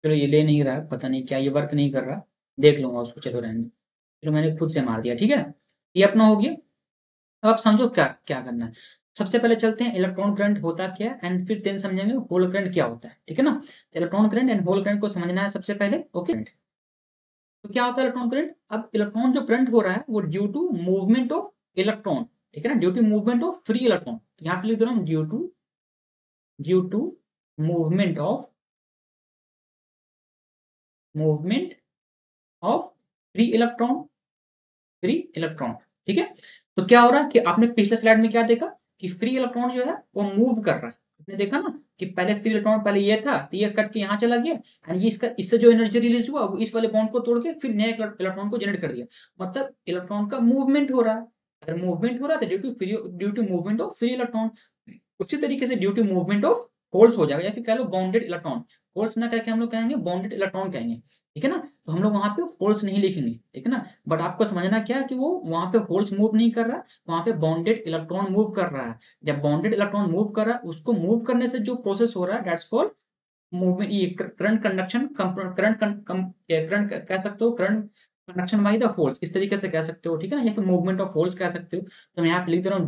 चलो ये ले नहीं रहा है, पता नहीं क्या ये वर्क नहीं कर रहा, देख लूंगा उसको, चलो रहने दो। चलो मैंने खुद से मार दिया, ठीक है? ये अपना हो गया। अब आप समझो क्या क्या करना है। सबसे पहले चलते हैं इलेक्ट्रॉन करंट होता क्या है एंड फिर देन समझेंगे होल करंट क्या होता है, ठीक है ना? तो electron current and hole current को समझना है सबसे पहले, ओके। तो क्या होता है इलेक्ट्रॉन करंट? अब इलेक्ट्रॉन जो करंट हो रहा है वो due to movement of electron, ठीक है ना? Due to movement of free electron. तो यहाँ पे लिख दे रहा हूँ due to movement of movement of free electron, free electron, ठीक है? तो क्या हो रहा है कि आपने पिछले स्लाइड में क्या देखा कि फ्री इलेक्ट्रॉन जो है वो मूव कर रहा है। आपने देखा ना कि पहले फ्री इलेक्ट्रॉन पहले ये था तो ये कट के यहाँ चला गया, एंड ये इसका इससे जो एनर्जी रिलीज हुआ वो इस वाले बॉन्ड को तोड़ के फिर नया इलेक्ट्रॉन को जनरेट कर दिया। मतलब इलेक्ट्रॉन का मूवमेंट हो रहा है। अगर मूवमेंट हो रहा है तो due to movement of free electron. उसी तरीके से due to movement of holes हो जाएगा, या फिर कह लो बाउंडेड इलेक्ट्रॉन। होल्स ना कह के हम लोग कहेंगे बाउंडेड इलेक्ट्रॉन कहेंगे, ठीक है ना? तो हम लोग वहां पे होल्स नहीं लिखेंगे, ठीक है ना? बट आपको समझना क्या है कि वो वहां पे होल्स मूव नहीं कर रहा है, वहां पे बाउंडेड इलेक्ट्रॉन मूव कर रहा है। जब बाउंडेड इलेक्ट्रॉन मूव कर रहा है, उसको मूव करने से जो प्रोसेस हो रहा है दैट्स कॉल्ड मूवमेंट। ये करंट कंडक्शन, करंट करंट कह सकते हो, current conduction by the holes, इस तरीके से कह सकते हो, ठीक है ना? या फिर मूवमेंट ऑफ होल्स कह सकते हो। तो मैं यहाँ पे लिख दे रहा हूँ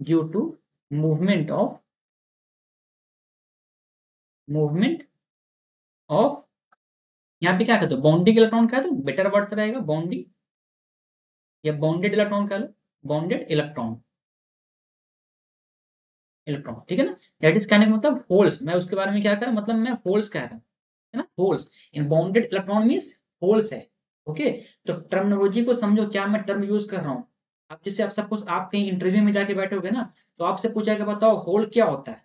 due to movement of movement of, यहाँ पे क्या कहते हो, बाउंडिंग इलेक्ट्रॉन कह दो, बेटर वर्ड्स रहेगा, बाउंडिंग या बाउंडेड इलेक्ट्रॉन कह लो, बाउंडेड इलेक्ट्रॉन, इलेक्ट्रॉन, ठीक है ना? दैट इज कहने का मतलब होल्स। मैं उसके बारे में क्या कह रहा हूं, मतलब मैं होल्स कह रहा हूं, है ना? Holes in bounded electron means holes है, ओके। तो टर्मिनोलॉजी को समझो, क्या मैं टर्म यूज कर रहा हूँ। अब जैसे आप सपोज आप कहीं इंटरव्यू में जाके बैठोगे ना, तो आपसे पूछा कि बताओ होल क्या होता है,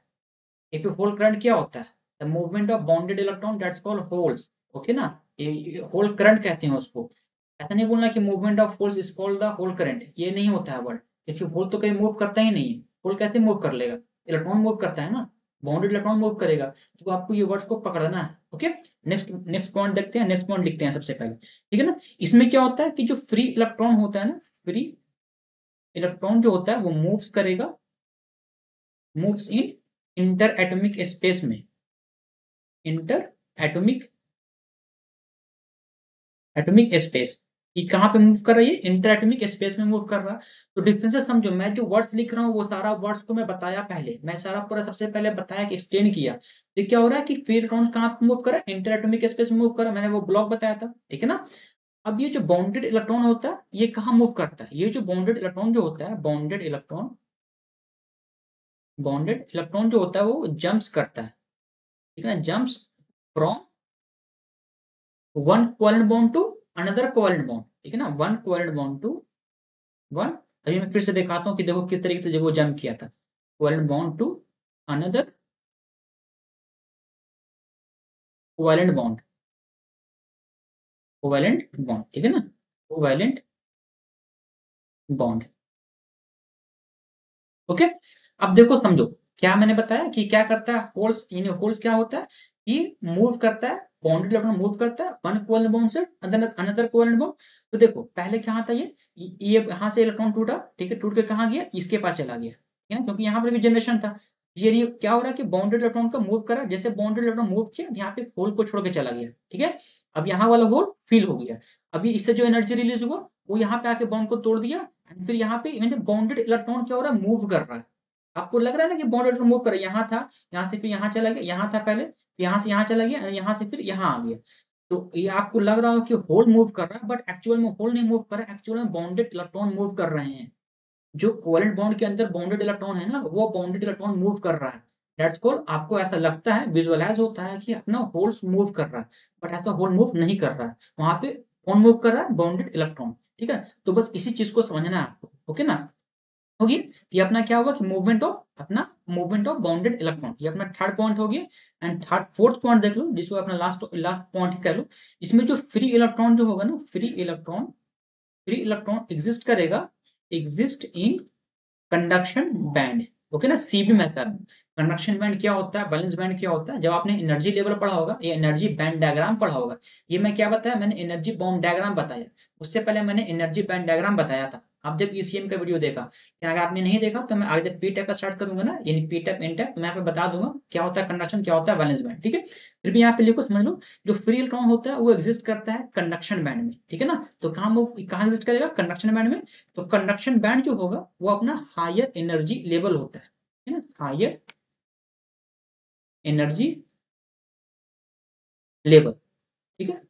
इफ होल करंट क्या होता है, the movement of bounded electron that's called holes, okay ना? ये होल करंट कहते हैं उसको। ऐसा नहीं बोलना कि movement of holes is called the hole current, ये नहीं होता है वर्ड, क्योंकि होल तो कहीं मूव करता ही नहीं है। होल कैसे मूव कर लेगा? इलेक्ट्रॉन मूव करता है ना, बाउंडेड इलेक्ट्रॉन मूव करेगा। तो आपको ये वर्ड्स को पकड़ना है, ओके। नेक्स्ट नेक्स्ट पॉइंट देखते हैं, नेक्स्ट पॉइंट लिखते हैं सबसे पहले, ठीक है ना? इसमें क्या होता है कि जो फ्री इलेक्ट्रॉन होता है ना, फ्री इलेक्ट्रॉन जो होता है वो मूव्स करेगा, moves in inter atomic space में, इंटर एटॉमिक, एटॉमिक स्पेस। ये कहाँ पे मूव कर रही है? इंटर एटॉमिक स्पेस में मूव कर रहा है। तो डिफरेंसेस समझो, मैं जो वर्ड्स लिख रहा हूँ वो सारा वर्ड्स को मैं बताया पहले, मैं सारा पूरा सबसे पहले बताया कि एक्सप्लेन किया। तो क्या हो रहा है कि फ्री इलेक्ट्रॉन कहाँ पे मूव कर रहा है? इंटर एटॉमिक स्पेस में मूव कर रहा है, मैंने वो ब्लॉक बताया था, ठीक है ना? अब ये जो बाउंडेड इलेक्ट्रॉन होता है ये कहाँ मूव करता है? ये जो बाउंडेड इलेक्ट्रॉन जो होता है, बाउंडेड इलेक्ट्रॉन, बाउंडेड इलेक्ट्रॉन जो होता है वो जंप्स करता है, ठीक है ना, jumps from one covalent bond to another covalent bond, ठीक है ना, one covalent bond to one. अभी मैं फिर से दिखाता हूँ कि देखो किस तरीके से जब वो जंप किया था, covalent bond to another covalent bond, covalent bond, ठीक है ना, कोवेलेंट बॉन्ड। ओके, अब देखो समझो क्या मैंने बताया कि क्या करता है होल्स, यानी होल्स क्या होता है कि मूव करता है, बॉन्डेड इलेक्ट्रॉन मूव करता है वन कोवेलेंट बॉन्ड से अनदर कोवेलेंट बॉन्ड। तो देखो पहले क्या था, ये यहाँ से इलेक्ट्रॉन टूटा, ठीक है, टूट के कहाँ गया, इसके पास चला गया, ठीक है, क्योंकि यहाँ पर भी जनरेशन था। ये क्या हो रहा है कि बॉन्डेड इलेक्ट्रॉन का मूव करा, जैसे बॉन्डेड इलेक्ट्रॉन मूव किया यहाँ पे होल को छोड़ के चला गया, ठीक है। अब यहाँ वाला होल फिल हो गया, अभी इससे जो एनर्जी रिलीज हुआ वो यहाँ पे आके बॉन्ड को तोड़ दिया, फिर यहाँ पे मतलब बॉन्डेड इलेक्ट्रॉन क्या हो रहा है, मूव कर रहा है। आपको लग रहा है ना कि बॉन्ड इलेक्ट्रॉन मूव कर रहा है, यहाँ था, यहाँ से फिर यहाँ चला गया, यहाँ था पहले, फिर यहाँ से यहाँ चला गया, यहाँ से फिर यहाँ आ गया। तो ये आपको लग रहा हो कि होल मूव कर रहा है, बट एक्चुअल में होल नहीं मूव कर रहा है, एक्चुअल में बॉन्डेड इलेक्ट्रॉन मूव कर रहे हैं। जो कोवेलेंट बॉन्ड के अंदर बॉन्डेड इलेक्ट्रॉन है ना, वो बॉन्डेड इलेक्ट्रॉन मूव कर रहा है। दैट्स कॉल्ड, आपको ऐसा लगता है, विजुअलाइज होता है कि अपना होल्स मूव कर रहा है, बट ऐसा होल मूव नहीं कर रहा है, वहां पे कौन मूव कर रहा है, बॉन्डेड इलेक्ट्रॉन, ठीक है। तो बस इसी चीज को समझना है आपको, ओके ना। होगी, ये अपना क्या होगा कि मूवमेंट ऑफ बाउंडेड इलेक्ट्रॉन, ये अपना थर्ड पॉइंट हो गया। एंड थर्ड फोर्थ पॉइंट देख लो, जिसको अपना लास्ट लास्ट पॉइंट ही कह लो। इसमें जो फ्री इलेक्ट्रॉन जो होगा ना, फ्री इलेक्ट्रॉन एग्जिस्ट करेगा, exist in conduction band, okay ना, सीबी में कर। कंडक्शन बैंड क्या होता है, बैलेंस बैंड क्या होता है, जब आपने एनर्जी लेवल पढ़ा होगा या एनर्जी बैंड डायग्राम पढ़ा होगा। ये मैं क्या बताया, मैंने एनर्जी बॉन्ड डायग्राम बताया, उससे पहले मैंने एनर्जी बैंड डायग्राम बताया था। आप जब ईसीएम का वीडियो देखा, क्या अगर आपने नहीं देखा तो मैं आगे जब पी टाइप का स्टार्ट करूंगा ना, यानी पी टाइप एन टाइप, तो मैं यहाँ पे बता दूंगा क्या होता है कंडक्शन, क्या होता है बैलेंस बैंड, ठीक है। फिर भी यहाँ पे लिखो, समझ लो, जो फ्री इलेक्ट्रॉन होता है वो एग्जिस्ट करता है कंडक्शन बैंड में, ठीक है ना। तो कहाँ एग्जिस्ट करेगा, कंडक्शन बैंड में। तो कंडक्शन बैंड जो होगा वो अपना हायर एनर्जी लेवल होता है ना, हायर एनर्जी लेवल, ठीक है।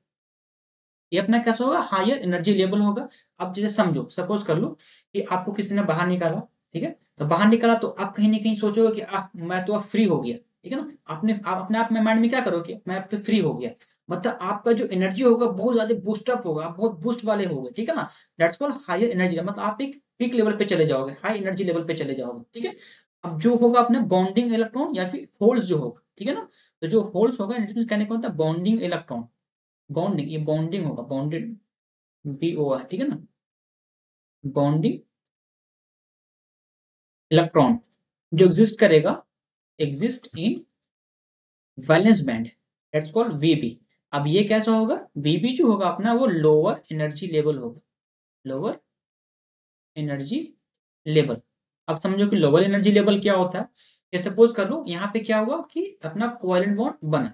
ये अपना कैसा होगा, हायर एनर्जी लेवल होगा। अब जैसे समझो, सपोज कर लो कि आपको किसी ने बाहर निकाला, ठीक है, तो बाहर निकाला तो आप कहीं ना कहीं सोचोगे कि मैं तो अब फ्री हो गया, ठीक है ना। आप अपने आप में माइंड में क्या करोगे, मैं अब तो फ्री हो गया, मतलब आपका जो एनर्जी होगा बहुत ज्यादा बूस्टअप होगा, आप बहुत बूस्ट वाले होगे, ठीक है ना। दैट्स कॉल्ड हायर एनर्जी, मतलब आप एक पीक लेवल पे चले जाओगे, हाई एनर्जी लेवल पे चले जाओगे, ठीक है। अब जो होगा अपने बॉन्डिंग इलेक्ट्रॉन या फिर होल्स जो होगा, ठीक है ना, तो जो होल्स होगा कहने का मतलब बॉन्डिंग इलेक्ट्रॉन, बॉन्डिंग, ये बॉन्डिंग होगा, बॉन्डेड, BOR, ठीक है ना, बॉन्डिंग इलेक्ट्रॉन जो एग्जिस्ट करेगा, exist in valence band, that's called VB। अब ये कैसा होगा, VB जो होगा अपना वो लोअर एनर्जी लेवल होगा, लोअर एनर्जी लेवल। अब समझो कि लोअर एनर्जी लेवल क्या होता है, ये सपोज कर लो यहाँ पे क्या हुआ कि अपना कोवेलेंट बॉन्ड बना,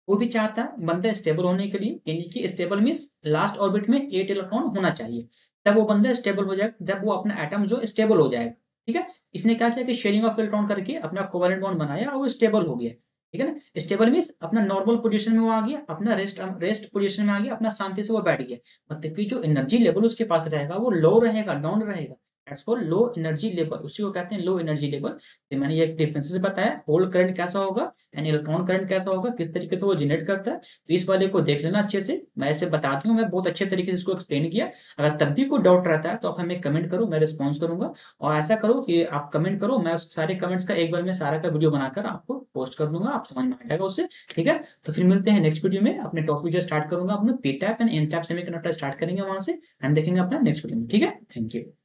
वो भी चाहता है बंदा स्टेबल होने के लिए, यानी कि स्टेबल मीन्स लास्ट ऑर्बिट में 8 इलेक्ट्रॉन होना चाहिए, तब वो बंदा स्टेबल हो जाएगा, जब वो अपना एटम जो स्टेबल हो जाएगा, ठीक है। इसने क्या किया कि शेयरिंग ऑफ इलेक्ट्रॉन करके अपना कोवेलेंट बॉन्ड बनाया और वो स्टेबल हो गया, ठीक है ना। स्टेबल मीन्स अपना नॉर्मल पोजीशन में वो आ गया, अपना रेस्ट पोजीशन में आ गया, अपना शांति से वो बैठ गया, मतलब कि जो एनर्जी लेवल उसके पास रहेगा वो लो रहेगा, डाउन रहेगा, that's called low energy level, उसी को कहते हैं लो एनर्जी लेवल। तो मैंने ये डिफरेंसेस बताया, होल करंट कैसा होगा एंड इलेक्ट्रॉन करंट कैसा होगा, किस तरीके से वो जनरेट करता है। तो इस वाले को देख लेना अच्छे से, मैं ऐसे बताती हूँ, मैं बहुत अच्छे तरीके से इसको एक्सप्लेन किया। अगर तब भी कोई डाउट रहता है तो आप हमें कमेंट करो, मैं रिस्पॉन्स करूंगा। और ऐसा करो कि आप कमेंट करो, मैं उस सारे कमेंट्स का एक बार में सारा का वीडियो बनाकर आपको पोस्ट कर दूंगा, आप समझ में आ जाएगा उससे, ठीक है। तो फिर मिलते हैं नेक्स्ट वीडियो में, अपने टॉपिक जो स्टार्ट करूंगा अपना P type and N type semiconductor start करेंगे वहां से, एंड देखेंगे अपना नेक्स्ट वीडियो में, ठीक है। Thank you.